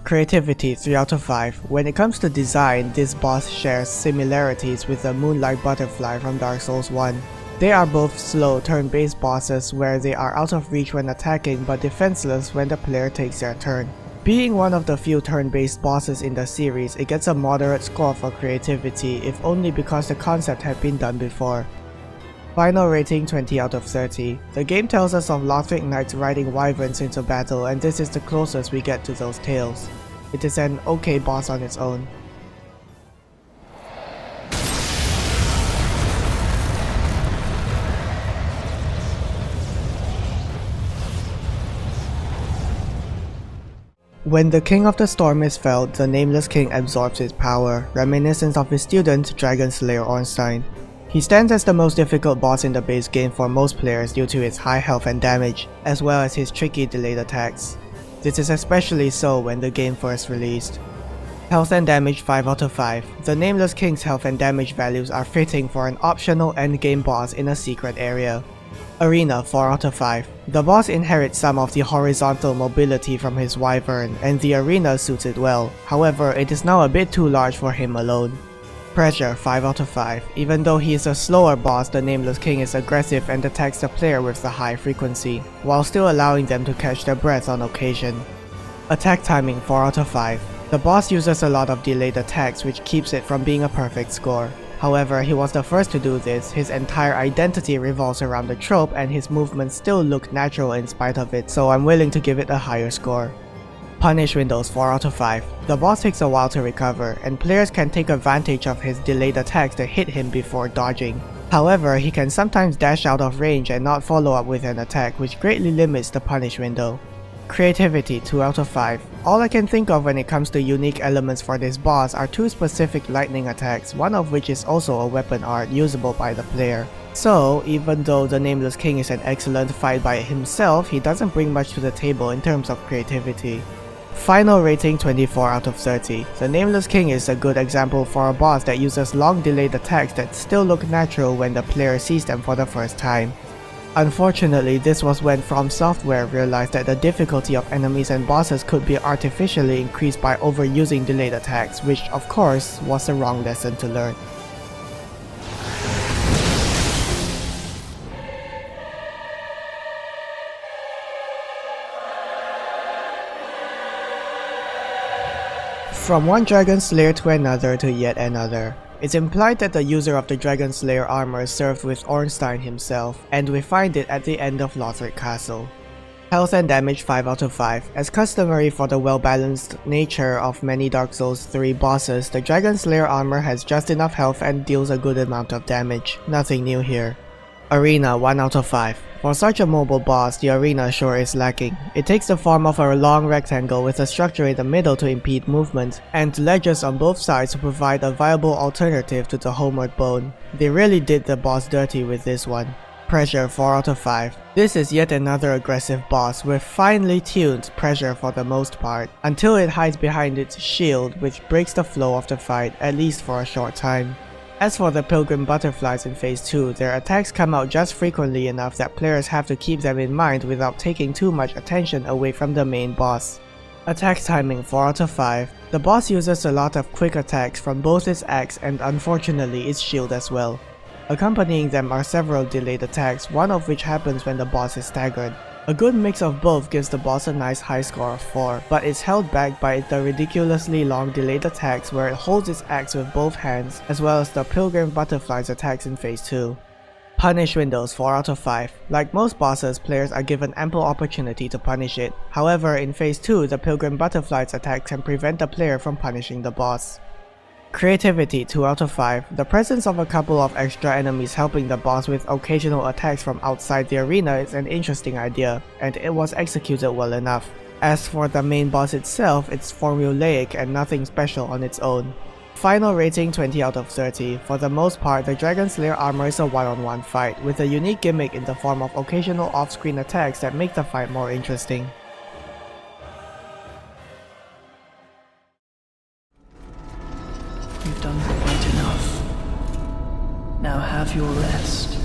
Creativity 3 out of 5. When it comes to design, this boss shares similarities with the Moonlight Butterfly from Dark Souls 1. They are both slow turn-based bosses where they are out of reach when attacking but defenseless when the player takes their turn. Being one of the few turn-based bosses in the series, it gets a moderate score for creativity, if only because the concept had been done before. Final rating 20 out of 30. The game tells us of Lothric knights riding wyverns into battle, and this is the closest we get to those tales. It is an okay boss on its own. When the King of the Storm is felled, the Nameless King absorbs his power, reminiscent of his student Dragon Slayer Ornstein. He stands as the most difficult boss in the base game for most players due to his high health and damage, as well as his tricky delayed attacks. This is especially so when the game first released. Health and damage 5 out of 5. The Nameless King's health and damage values are fitting for an optional endgame boss in a secret area. Arena 4 out of 5. The boss inherits some of the horizontal mobility from his wyvern, and the arena suits it well. However, it is now a bit too large for him alone. Pressure 5 out of 5. Even though he is a slower boss, the Nameless King is aggressive and attacks the player with the high frequency, while still allowing them to catch their breath on occasion. Attack timing 4 out of 5. The boss uses a lot of delayed attacks which keeps it from being a perfect score. However, he was the first to do this, his entire identity revolves around the trope and his movements still look natural in spite of it, so I'm willing to give it a higher score. Punish windows 4 out of 5. The boss takes a while to recover, and players can take advantage of his delayed attacks to hit him before dodging. However, he can sometimes dash out of range and not follow up with an attack, which greatly limits the punish window. Creativity 2 out of 5. All I can think of when it comes to unique elements for this boss are two specific lightning attacks, one of which is also a weapon art usable by the player. So, even though the Nameless King is an excellent fight by himself, he doesn't bring much to the table in terms of creativity. Final rating 24 out of 30. The Nameless King is a good example for a boss that uses long delayed attacks that still look natural when the player sees them for the first time. Unfortunately, this was when From Software realized that the difficulty of enemies and bosses could be artificially increased by overusing delayed attacks, which of course was the wrong lesson to learn. From one Dragon Slayer to another to yet another. It's implied that the user of the Dragon Slayer armor served with Ornstein himself, and we find it at the end of Lothric Castle. Health and damage 5 out of 5. As customary for the well-balanced nature of many Dark Souls 3 bosses, the Dragon Slayer armor has just enough health and deals a good amount of damage. Nothing new here. Arena 1 out of 5. For such a mobile boss, the arena sure is lacking. It takes the form of a long rectangle with a structure in the middle to impede movement, and ledges on both sides to provide a viable alternative to the homeward bone. They really did the boss dirty with this one. Pressure 4 out of 5. This is yet another aggressive boss with finely tuned pressure for the most part, until it hides behind its shield, which breaks the flow of the fight, at least for a short time. As for the Pilgrim Butterflies in Phase 2, their attacks come out just frequently enough that players have to keep them in mind without taking too much attention away from the main boss. Attack timing 4 out of 5. The boss uses a lot of quick attacks from both its axe and unfortunately its shield as well. Accompanying them are several delayed attacks, one of which happens when the boss is staggered. A good mix of both gives the boss a nice high score of 4, but it's held back by the ridiculously long delayed attacks where it holds its axe with both hands, as well as the Pilgrim Butterflies attacks in Phase 2. Punish windows 4 out of 5. Like most bosses, players are given ample opportunity to punish it. However, in Phase 2, the Pilgrim Butterflies attack can prevent the player from punishing the boss. Creativity 2 out of 5. The presence of a couple of extra enemies helping the boss with occasional attacks from outside the arena is an interesting idea, and it was executed well enough. As for the main boss itself, it's formulaic and nothing special on its own. Final rating 20 out of 30. For the most part, the Dragon Slayer armor is a one-on-one fight, with a unique gimmick in the form of occasional off-screen attacks that make the fight more interesting. You've done quite enough. Now have your rest.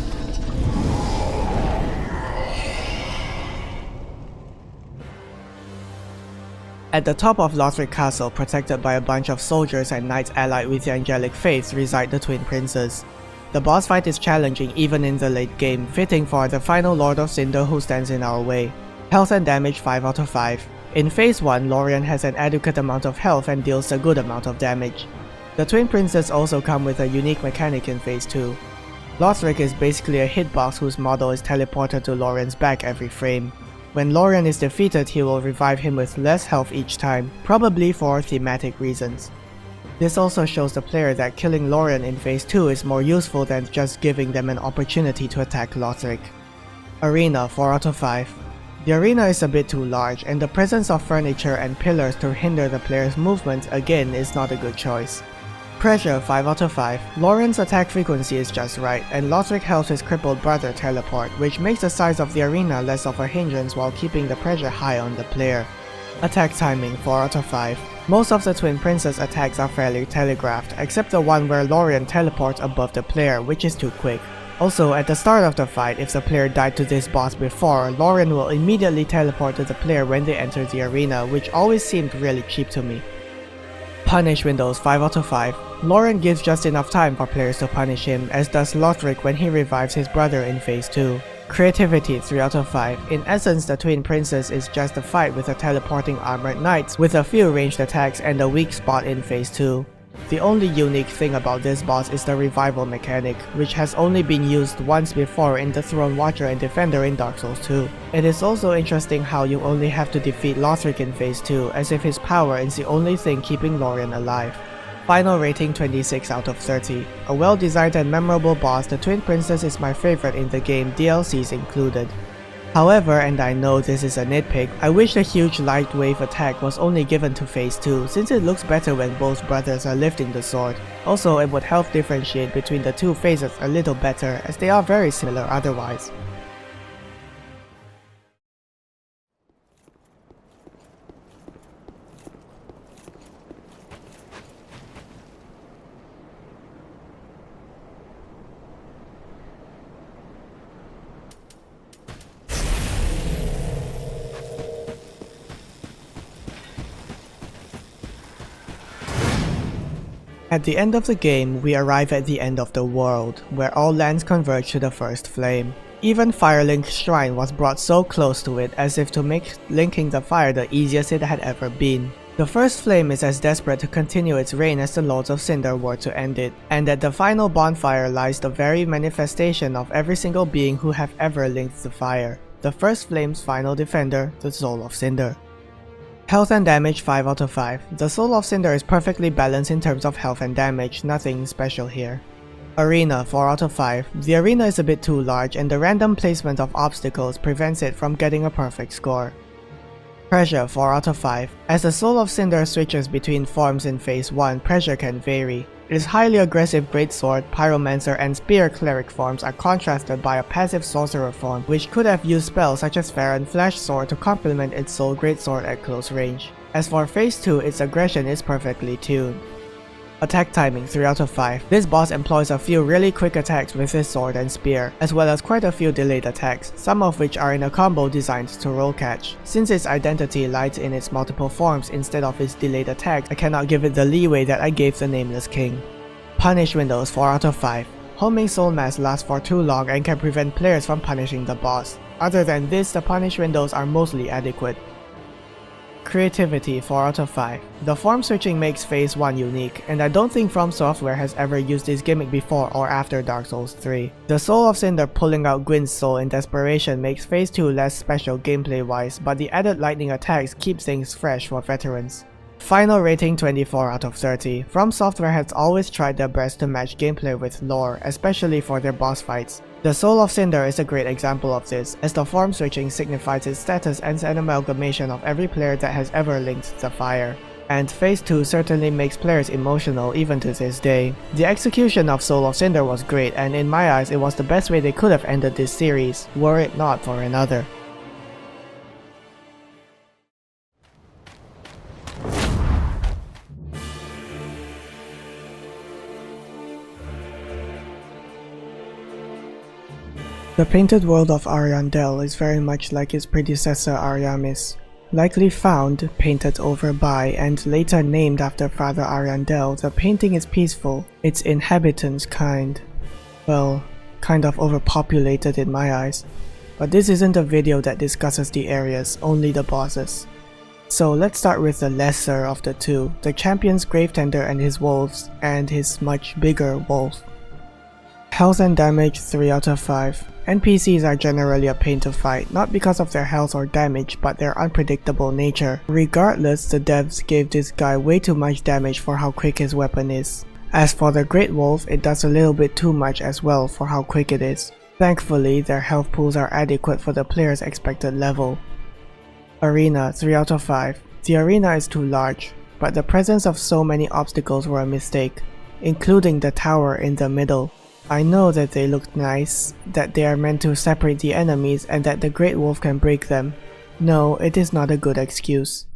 At the top of Lothric Castle, protected by a bunch of soldiers and knights allied with the angelic faiths, reside the Twin Princes. The boss fight is challenging even in the late game, fitting for the final Lord of Cinder who stands in our way. Health and damage 5 out of 5. In Phase 1, Lorien has an adequate amount of health and deals a good amount of damage. The Twin Princes also come with a unique mechanic in Phase 2. Lothric is basically a hitbox whose model is teleported to Lorien's back every frame. When Lorien is defeated, he will revive him with less health each time, probably for thematic reasons. This also shows the player that killing Lorien in Phase 2 is more useful than just giving them an opportunity to attack Lothric. Arena 4 out of 5. The arena is a bit too large, and the presence of furniture and pillars to hinder the player's movement again is not a good choice. Pressure 5 out of 5. Lorien's attack frequency is just right, and Lothric helps his crippled brother teleport, which makes the size of the arena less of a hindrance while keeping the pressure high on the player. Attack timing 4 out of 5. Most of the Twin Princes' attacks are fairly telegraphed, except the one where Lorien teleports above the player, which is too quick. Also, at the start of the fight, if the player died to this boss before, Lorien will immediately teleport to the player when they enter the arena, which always seemed really cheap to me. Punish windows 5 out of 5. Lorien gives just enough time for players to punish him, as does Lothric when he revives his brother in Phase 2. Creativity 3 out of 5. In essence, the Twin Princes is just a fight with a teleporting armored knights with a few ranged attacks and a weak spot in Phase 2. The only unique thing about this boss is the revival mechanic, which has only been used once before in the Throne Watcher and Defender in Dark Souls 2. It is also interesting how you only have to defeat Lothric in Phase 2, as if his power is the only thing keeping Lorien alive. Final rating 26 out of 30. A well-designed and memorable boss, the Twin Princess is my favorite in the game, DLCs included. However, and I know this is a nitpick, I wish the huge light wave attack was only given to phase 2 since it looks better when both brothers are lifting the sword. Also, it would help differentiate between the two phases a little better as they are very similar otherwise. At the end of the game, we arrive at the end of the world, where all lands converge to the first flame. Even Firelink's shrine was brought so close to it as if to make linking the fire the easiest it had ever been. The first flame is as desperate to continue its reign as the Lords of Cinder were to end it, and at the final bonfire lies the very manifestation of every single being who have ever linked the fire. The first flame's final defender, the Soul of Cinder. Health and damage 5 out of 5. The Soul of Cinder is perfectly balanced in terms of health and damage, nothing special here. Arena 4 out of 5. The arena is a bit too large and the random placement of obstacles prevents it from getting a perfect score. Pressure 4 out of 5. As the Soul of Cinder switches between forms in phase 1, pressure can vary. Its highly aggressive Greatsword, Pyromancer, and Spear Cleric forms are contrasted by a passive Sorcerer form, which could have used spells such as Farron Flash Sword to complement its Soul Greatsword at close range. As for phase 2, its aggression is perfectly tuned. Attack timing 3 out of 5. This boss employs a few really quick attacks with his sword and spear, as well as quite a few delayed attacks, some of which are in a combo designed to roll catch. Since its identity lies in its multiple forms instead of its delayed attacks, I cannot give it the leeway that I gave the Nameless King. Punish windows 4 out of 5. Homing Soul Mass lasts for too long and can prevent players from punishing the boss. Other than this, the punish windows are mostly adequate. Creativity 4 out of 5. The form switching makes phase 1 unique, and I don't think From Software has ever used this gimmick before or after Dark Souls 3. The Soul of Cinder pulling out Gwyn's soul in desperation makes phase 2 less special gameplay wise, but the added lightning attacks keep things fresh for veterans. Final rating 24 out of 30. From Software has always tried their best to match gameplay with lore, especially for their boss fights. The Soul of Cinder is a great example of this, as the form switching signifies its status as an amalgamation of every player that has ever linked the fire. And phase 2 certainly makes players emotional even to this day. The execution of Soul of Cinder was great, and in my eyes it was the best way they could have ended this series, were it not for another. The painted world of Ariandel is very much like its predecessor Ariamis. Likely found, painted over by, and later named after Father Ariandel, the painting is peaceful, its inhabitants kind. Well, kind of overpopulated in my eyes. But this isn't a video that discusses the areas, only the bosses. So let's start with the lesser of the two, the champion's Gravetender and his wolves, and his much bigger wolf. Health and damage 3 out of 5. NPCs are generally a pain to fight, not because of their health or damage, but their unpredictable nature. Regardless, the devs gave this guy way too much damage for how quick his weapon is. As for the Great Wolf, it does a little bit too much as well for how quick it is. Thankfully, their health pools are adequate for the player's expected level. Arena 3 out of 5. The arena is too large, but the presence of so many obstacles were a mistake, including the tower in the middle. I know that they look nice, that they are meant to separate the enemies and that the Great Wolf can break them. No, it is not a good excuse.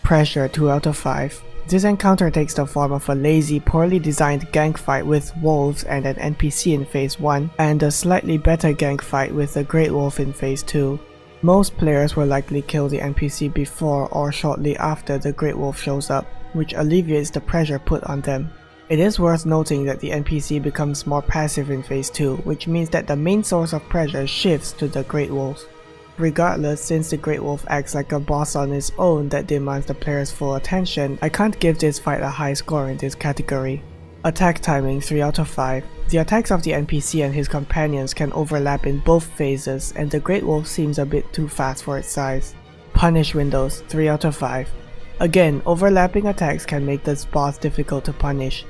Pressure 2 out of 5. This encounter takes the form of a lazy, poorly designed gank fight with wolves and an NPC in phase 1, and a slightly better gank fight with the Great Wolf in phase 2. Most players will likely kill the NPC before or shortly after the Great Wolf shows up, which alleviates the pressure put on them. It is worth noting that the NPC becomes more passive in phase 2, which means that the main source of pressure shifts to the Great Wolf. Regardless, since the Great Wolf acts like a boss on its own that demands the player's full attention, I can't give this fight a high score in this category. Attack timing 3 out of 5. The attacks of the NPC and his companions can overlap in both phases, and the Great Wolf seems a bit too fast for its size. Punish windows 3 out of 5. Again, overlapping attacks can make this boss difficult to punish.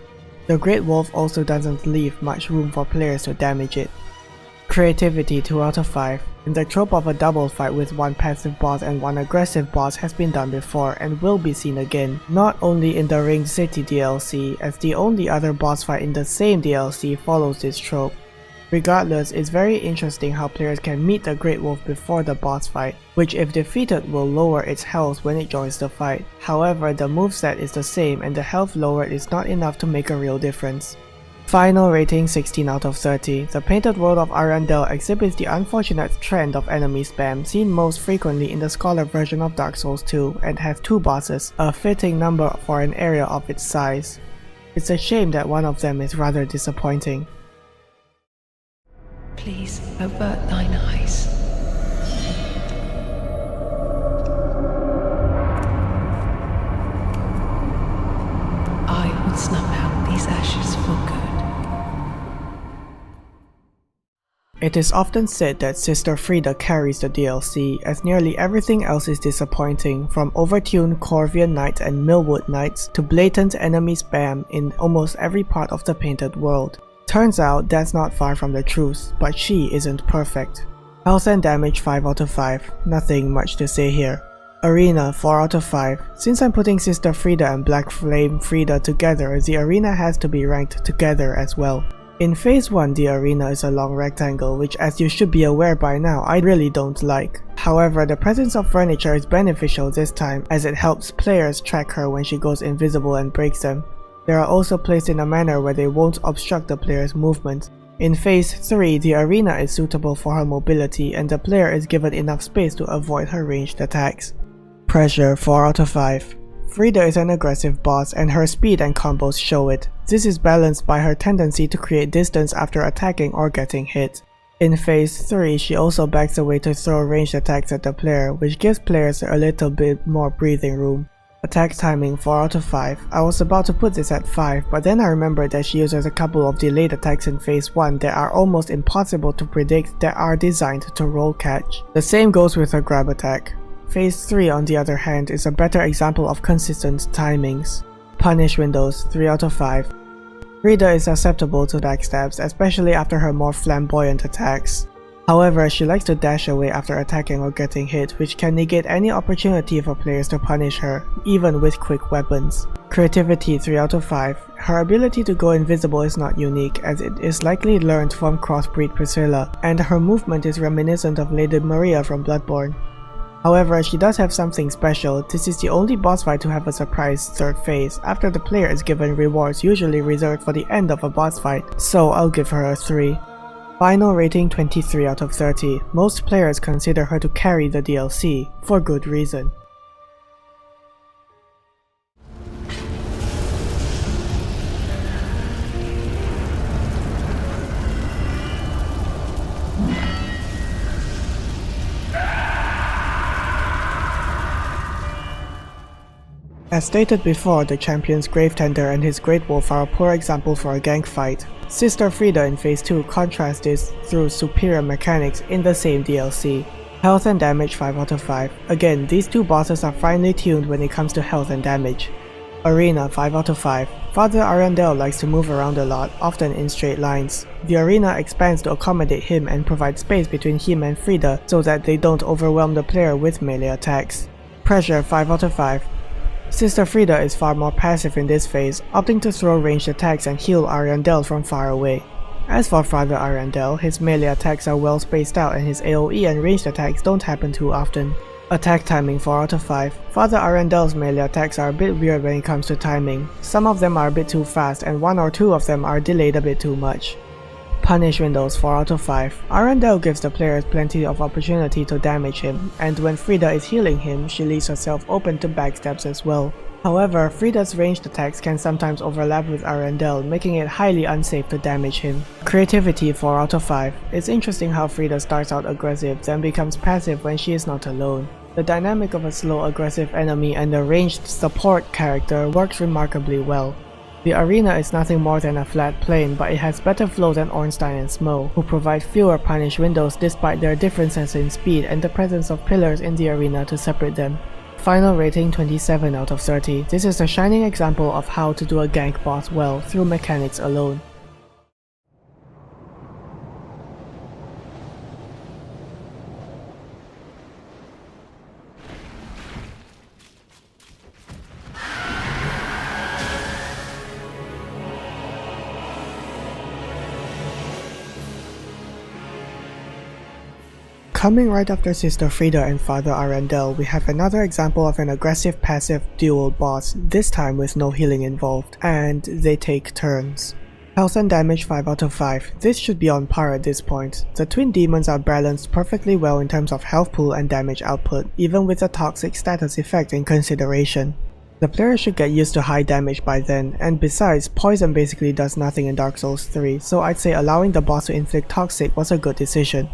The Great Wolf also doesn't leave much room for players to damage it. Creativity 2 out of 5. And the trope of a double fight with one passive boss and one aggressive boss has been done before and will be seen again, not only in the Ringed City DLC, as the only other boss fight in the same DLC follows this trope. Regardless, it's very interesting how players can meet the Great Wolf before the boss fight, which if defeated will lower its health when it joins the fight. However, the moveset is the same and the health lowered is not enough to make a real difference. Final rating 16 out of 30. The Painted World of Arundel exhibits the unfortunate trend of enemy spam seen most frequently in the Scholar version of Dark Souls 2 and has 2 bosses, a fitting number for an area of its size. It's a shame that one of them is rather disappointing. Please avert thine eyes. I will snuff out these ashes for good. It is often said that Sister Frieda carries the DLC, as nearly everything else is disappointing, from overtuned Corvian Knights and Millwood Knights to blatant enemy spam in almost every part of the Painted World. Turns out that's not far from the truth, but she isn't perfect. Health and damage 5 out of 5, nothing much to say here. Arena 4 out of 5. Since I'm putting Sister Frieda and Black Flame Frieda together, the arena has to be ranked together as well. In Phase 1, the arena is a long rectangle, which as you should be aware by now, I really don't like. However, the presence of furniture is beneficial this time, as it helps players track her when she goes invisible and breaks them. They are also placed in a manner where they won't obstruct the player's movement. In Phase 3, the arena is suitable for her mobility and the player is given enough space to avoid her ranged attacks. Pressure 4 out of 5. Frieda is an aggressive boss and her speed and combos show it. This is balanced by her tendency to create distance after attacking or getting hit. In Phase 3, she also backs away to throw ranged attacks at the player, which gives players a little bit more breathing room. Attack timing 4 out of 5. I was about to put this at 5, but then I remembered that she uses a couple of delayed attacks in Phase 1 that are almost impossible to predict that are designed to roll catch. The same goes with her grab attack. Phase 3 on the other hand is a better example of consistent timings. Punish windows 3 out of 5. Frieda is susceptible to backstabs, especially after her more flamboyant attacks. However, she likes to dash away after attacking or getting hit, which can negate any opportunity for players to punish her, even with quick weapons. Creativity 3 out of 5. Her ability to go invisible is not unique, as it is likely learned from crossbreed Priscilla, and her movement is reminiscent of Lady Maria from Bloodborne. However, she does have something special. This is the only boss fight to have a surprise third phase, after the player is given rewards usually reserved for the end of a boss fight, so I'll give her a 3. Final rating 23 out of 30. Most players consider her to carry the DLC, for good reason. As stated before, the champion's Gravetender and his Great Wolf are a poor example for a gank fight. Sister Frieda in Phase 2 contrasts this through superior mechanics in the same DLC. Health and damage 5 out of 5. Again, these two bosses are finely tuned when it comes to health and damage. Arena 5 out of 5. Father Arundel likes to move around a lot, often in straight lines. The arena expands to accommodate him and provide space between him and Frieda so that they don't overwhelm the player with melee attacks. Pressure 5 out of 5. Sister Frieda is far more passive in this phase, opting to throw ranged attacks and heal Arundel from far away. As for Father Arundel, his melee attacks are well spaced out and his AoE and ranged attacks don't happen too often. Attack timing 4 out of 5. Father Arundel's melee attacks are a bit weird when it comes to timing. Some of them are a bit too fast and 1 or 2 of them are delayed a bit too much. Punish windows 4 out of 5. Arundel gives the players plenty of opportunity to damage him, and when Frieda is healing him, she leaves herself open to backstabs as well. However, Frieda's ranged attacks can sometimes overlap with Arundel, making it highly unsafe to damage him. Creativity 4 out of 5. It's interesting how Frieda starts out aggressive, then becomes passive when she is not alone. The dynamic of a slow aggressive enemy and a ranged support character works remarkably well. The arena is nothing more than a flat plane, but it has better flow than Ornstein and Smo, who provide fewer punish windows despite their differences in speed and the presence of pillars in the arena to separate them. Final rating 27 out of 30. This is a shining example of how to do a gank boss well through mechanics alone. Coming right after Sister Frida and Father Arendelle, we have another example of an aggressive passive dual boss, this time with no healing involved, and they take turns. Health and damage 5 out of 5, this should be on par at this point. The twin demons are balanced perfectly well in terms of health pool and damage output, even with the toxic status effect in consideration. The player should get used to high damage by then, and besides, poison basically does nothing in Dark Souls 3, so I'd say allowing the boss to inflict toxic was a good decision.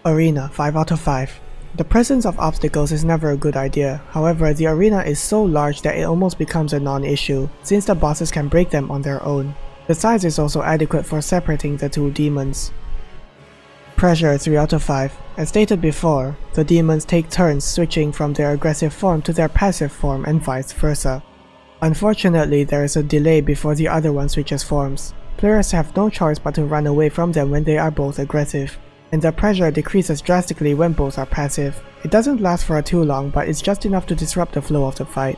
Arena 5 out of 5. The presence of obstacles is never a good idea, however the arena is so large that it almost becomes a non-issue, since the bosses can break them on their own. The size is also adequate for separating the two demons. Pressure 3 out of 5. As stated before, the demons take turns switching from their aggressive form to their passive form and vice versa. Unfortunately, there is a delay before the other one switches forms. Players have no choice but to run away from them when they are both aggressive. And the pressure decreases drastically when both are passive. It doesn't last for too long, but it's just enough to disrupt the flow of the fight.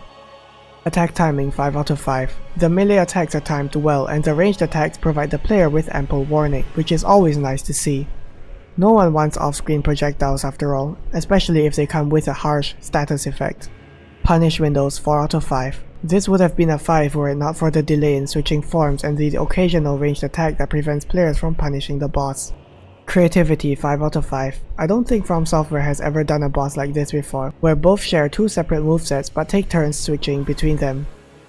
Attack timing 5 out of 5. The melee attacks are timed well, and the ranged attacks provide the player with ample warning, which is always nice to see. No one wants off-screen projectiles after all, especially if they come with a harsh status effect. Punish windows 4 out of 5. This would have been a 5 were it not for the delay in switching forms and the occasional ranged attack that prevents players from punishing the boss. Creativity 5 out of 5. I don't think From Software has ever done a boss like this before, where both share two separate movesets but take turns switching between them.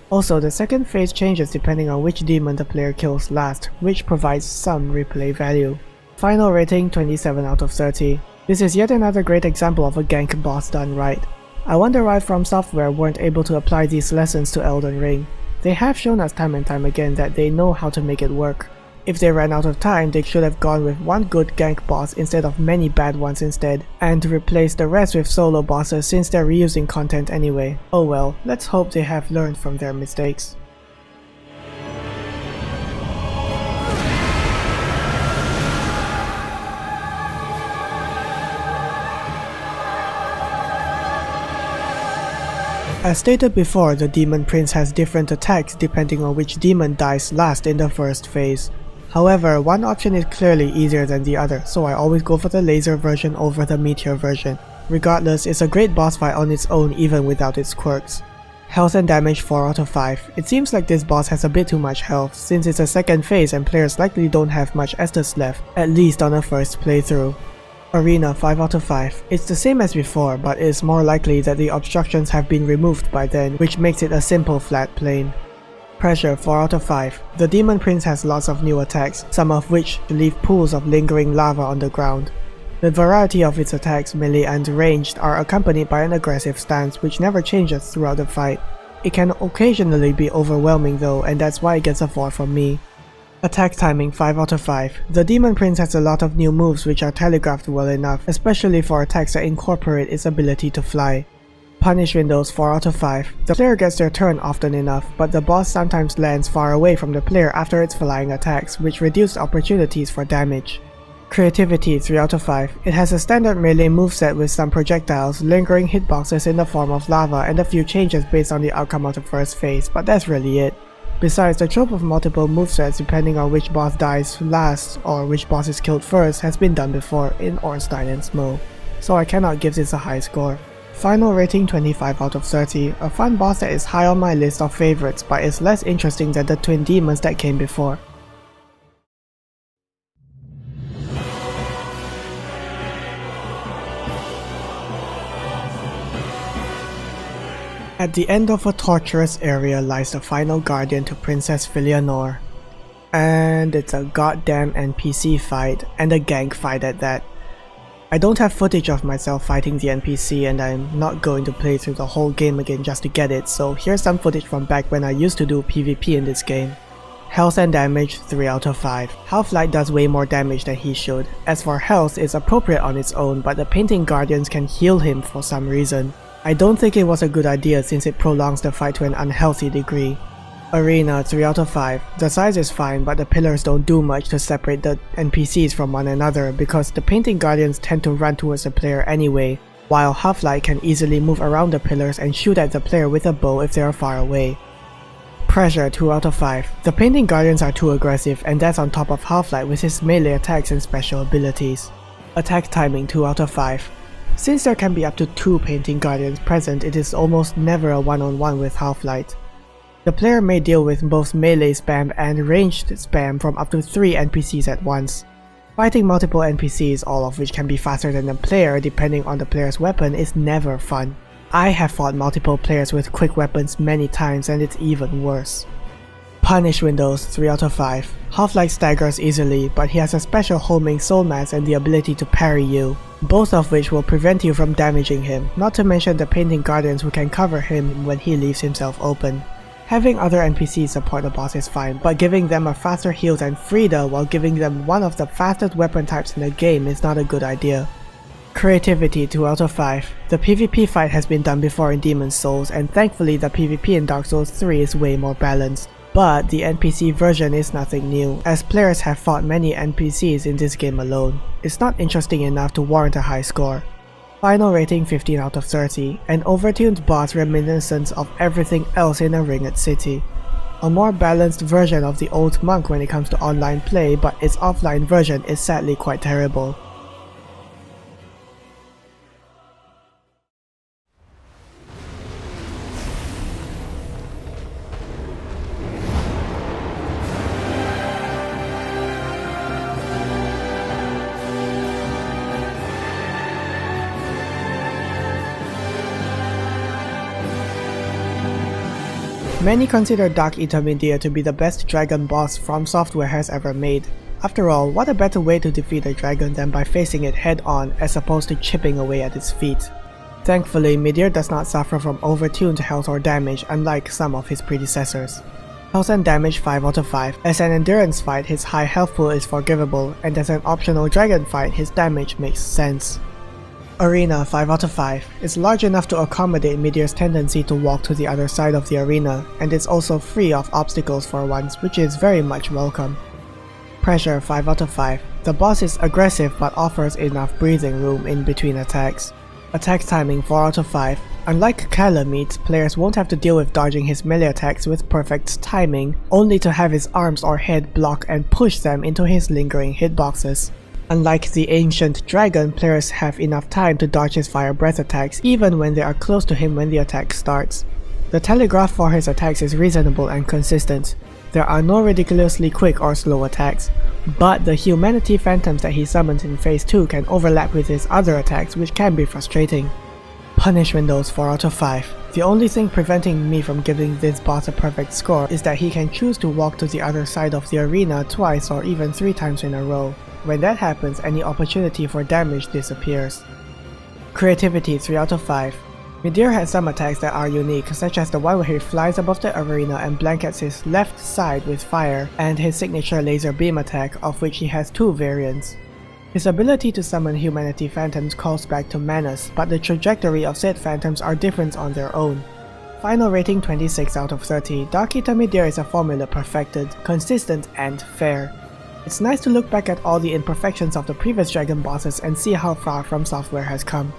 Also, the second phase changes depending on which demon the player kills last, which provides some replay value. Final rating 27 out of 30. This is yet another great example of a gank boss done right. I wonder why From Software weren't able to apply these lessons to Elden Ring. They have shown us time and time again that they know how to make it work. If they ran out of time, they should have gone with one good gank boss instead of many bad ones instead, and replaced the rest with solo bosses since they're reusing content anyway. Oh well, let's hope they have learned from their mistakes. As stated before, the Demon Prince has different attacks depending on which demon dies last in the first phase. However, one option is clearly easier than the other, so I always go for the laser version over the meteor version. Regardless, it's a great boss fight on its own even without its quirks. Health and damage 4 out of 5. It seems like this boss has a bit too much health, since it's a second phase and players likely don't have much Estus left, at least on a first playthrough. Arena 5 out of 5. It's the same as before, but it's more likely that the obstructions have been removed by then, which makes it a simple flat plane. Pressure 4 out of 5. The Demon Prince has lots of new attacks, some of which leave pools of lingering lava on the ground. The variety of its attacks, melee and ranged, are accompanied by an aggressive stance which never changes throughout the fight. It can occasionally be overwhelming though, and that's why it gets a 4 from me. Attack timing 5 out of 5. The Demon Prince has a lot of new moves which are telegraphed well enough, especially for attacks that incorporate its ability to fly. Punish windows 4 out of 5. The player gets their turn often enough, but the boss sometimes lands far away from the player after its flying attacks, which reduce opportunities for damage. Creativity 3 out of 5. It has a standard melee moveset with some projectiles, lingering hitboxes in the form of lava, and a few changes based on the outcome of the first phase, but that's really it. Besides, the trope of multiple movesets depending on which boss dies last or which boss is killed first has been done before in Ornstein and Smo, so I cannot give this a high score. Final rating 25 out of 30, a fun boss that is high on my list of favorites but is less interesting than the twin demons that came before. At the end of a torturous area lies the final guardian to Princess Filianore. And it's a goddamn NPC fight, and a gank fight at that. I don't have footage of myself fighting the NPC and I'm not going to play through the whole game again just to get it, so here's some footage from back when I used to do PvP in this game. Health and damage 3 out of 5. Half-Light does way more damage than he should. As for health, it's appropriate on its own, but the Painting Guardians can heal him for some reason. I don't think it was a good idea since it prolongs the fight to an unhealthy degree. Arena 3 out of 5. The size is fine, but the pillars don't do much to separate the NPCs from one another because the Painting Guardians tend to run towards the player anyway, while Half-Light can easily move around the pillars and shoot at the player with a bow if they are far away. Pressure 2 out of 5. The Painting Guardians are too aggressive, and that's on top of Half-Light with his melee attacks and special abilities. Attack timing 2 out of 5. Since there can be up to 2 painting guardians present, it is almost never a one-on-one with Half-Light. The player may deal with both melee spam and ranged spam from up to 3 NPCs at once. Fighting multiple NPCs, all of which can be faster than the player depending on the player's weapon, is never fun. I have fought multiple players with quick weapons many times and it's even worse. Punish windows 3 out of 5. Half-Light staggers easily, but he has a special homing soul mass and the ability to parry you, both of which will prevent you from damaging him, not to mention the painting guardians who can cover him when he leaves himself open. Having other NPCs support the boss is fine, but giving them a faster heal than Frida while giving them one of the fastest weapon types in the game is not a good idea. Creativity 2 out of 5. The PvP fight has been done before in Demon's Souls, and thankfully the PvP in Dark Souls 3 is way more balanced. But the NPC version is nothing new, as players have fought many NPCs in this game alone. It's not interesting enough to warrant a high score. Final rating 15 out of 30, an overtuned boss reminiscent of everything else in a ringed city. A more balanced version of the old monk when it comes to online play, but its offline version is sadly quite terrible. Many consider Dark Intermediate to be the best dragon boss From Software has ever made. After all, what a better way to defeat a dragon than by facing it head-on as opposed to chipping away at its feet. Thankfully, Midir does not suffer from overtuned health or damage unlike some of his predecessors. Health and damage 5 out of 5. As an endurance fight, his high health pool is forgivable, and as an optional dragon fight, his damage makes sense. Arena 5 out of 5. It's large enough to accommodate Midir's tendency to walk to the other side of the arena, and it's also free of obstacles for once, which is very much welcome. Pressure 5 out of 5. The boss is aggressive but offers enough breathing room in between attacks. Attack timing 4 out of 5. Unlike Calamite, players won't have to deal with dodging his melee attacks with perfect timing, only to have his arms or head block and push them into his lingering hitboxes. Unlike the ancient dragon, players have enough time to dodge his fire breath attacks even when they are close to him when the attack starts. The telegraph for his attacks is reasonable and consistent. There are no ridiculously quick or slow attacks, but the humanity phantoms that he summons in phase 2 can overlap with his other attacks, which can be frustrating. Punish windows 4 out of 5. The only thing preventing me from giving this boss a perfect score is that he can choose to walk to the other side of the arena twice or even 3 times in a row. When that happens, any opportunity for damage disappears. Creativity 3 out of 5. Midir has some attacks that are unique, such as the one where he flies above the arena and blankets his left side with fire, and his signature laser beam attack, of which he has 2 variants. His ability to summon humanity phantoms calls back to Manus, but the trajectory of said phantoms are different on their own. Final rating 26 out of 30. Dark Eater Midir is a formula perfected, consistent, and fair. It's nice to look back at all the imperfections of the previous dragon bosses and see how far From Software has come.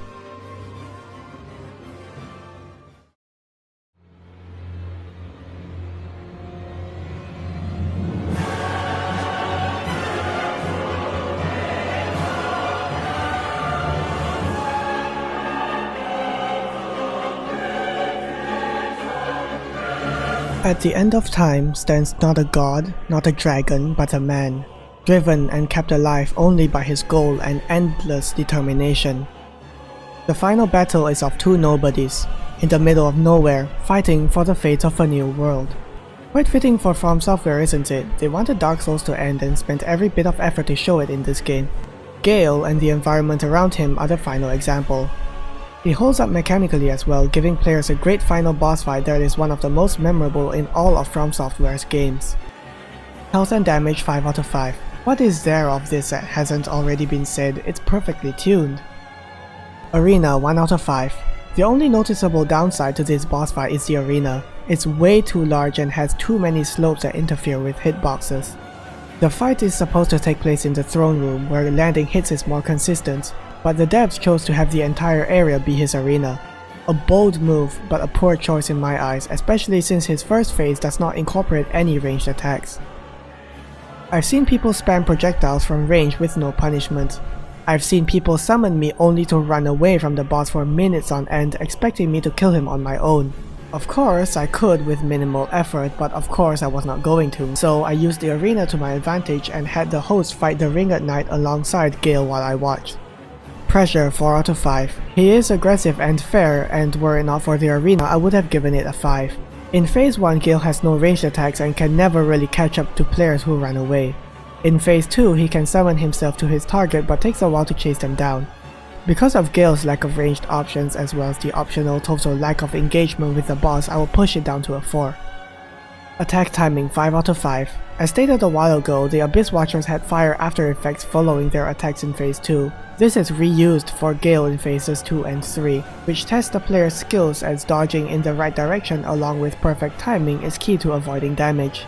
At the end of time stands not a god, not a dragon, but a man, driven and kept alive only by his goal and endless determination. The final battle is of 2 nobodies, in the middle of nowhere, fighting for the fate of a new world. Quite fitting for From Software, isn't it? They wanted Dark Souls to end and spent every bit of effort to show it in this game. Gale and the environment around him are the final example. He holds up mechanically as well, giving players a great final boss fight that is one of the most memorable in all of From Software's games. Health and damage 5 out of 5. What is there of this that hasn't already been said? It's perfectly tuned. Arena 1 out of 5. The only noticeable downside to this boss fight is the arena. It's way too large and has too many slopes that interfere with hitboxes. The fight is supposed to take place in the throne room, where landing hits is more consistent, but the devs chose to have the entire area be his arena. A bold move, but a poor choice in my eyes, especially since his first phase does not incorporate any ranged attacks. I've seen people spam projectiles from range with no punishment. I've seen people summon me only to run away from the boss for minutes on end, expecting me to kill him on my own. Of course, I could with minimal effort, but of course I was not going to, so I used the arena to my advantage and had the host fight the Ringed Knight alongside Gale while I watched. Pressure 4 out of 5. He is aggressive and fair, and were it not for the arena, I would have given it a 5. In Phase 1, Gale has no ranged attacks and can never really catch up to players who run away. In Phase 2, he can summon himself to his target but takes a while to chase them down. Because of Gale's lack of ranged options as well as the optional total lack of engagement with the boss, I will push it down to a 4. Attack timing 5 out of 5. As stated a while ago, the Abyss Watchers had fire after effects following their attacks in Phase 2. This is reused for Gale in Phases 2 and 3, which tests the player's skills as dodging in the right direction along with perfect timing is key to avoiding damage.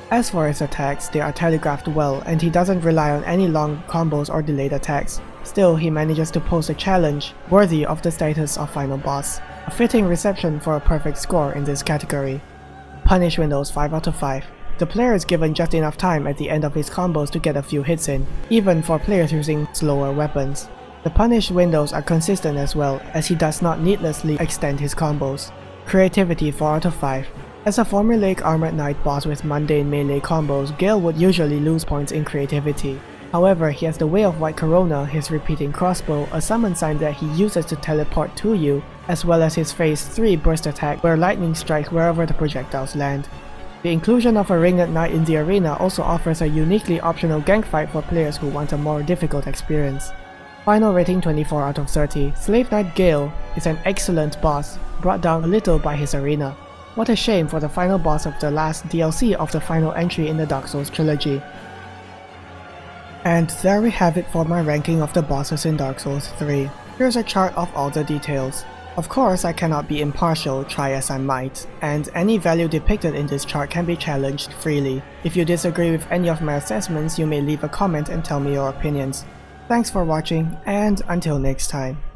As for his attacks, they are telegraphed well and he doesn't rely on any long combos or delayed attacks. Still, he manages to pose a challenge worthy of the status of final boss. A fitting reception for a perfect score in this category. Punish windows 5 out of 5. The player is given just enough time at the end of his combos to get a few hits in, even for players using slower weapons. The punish windows are consistent as well, as he does not needlessly extend his combos. Creativity 4 out of 5. As a formulaic Armored Knight boss with mundane melee combos, Gale would usually lose points in creativity. However, he has the Way of White Corona, his repeating crossbow, a summon sign that he uses to teleport to you, as well as his Phase 3 burst attack where lightning strikes wherever the projectiles land. The inclusion of a Ringed Knight in the arena also offers a uniquely optional gank fight for players who want a more difficult experience. Final rating 24 out of 30. Slave Knight Gale is an excellent boss, brought down a little by his arena. What a shame for the final boss of the last DLC of the final entry in the Dark Souls trilogy. And there we have it for my ranking of the bosses in Dark Souls 3. Here's a chart of all the details. Of course, I cannot be impartial, try as I might, and any value depicted in this chart can be challenged freely. If you disagree with any of my assessments, you may leave a comment and tell me your opinions. Thanks for watching, and until next time.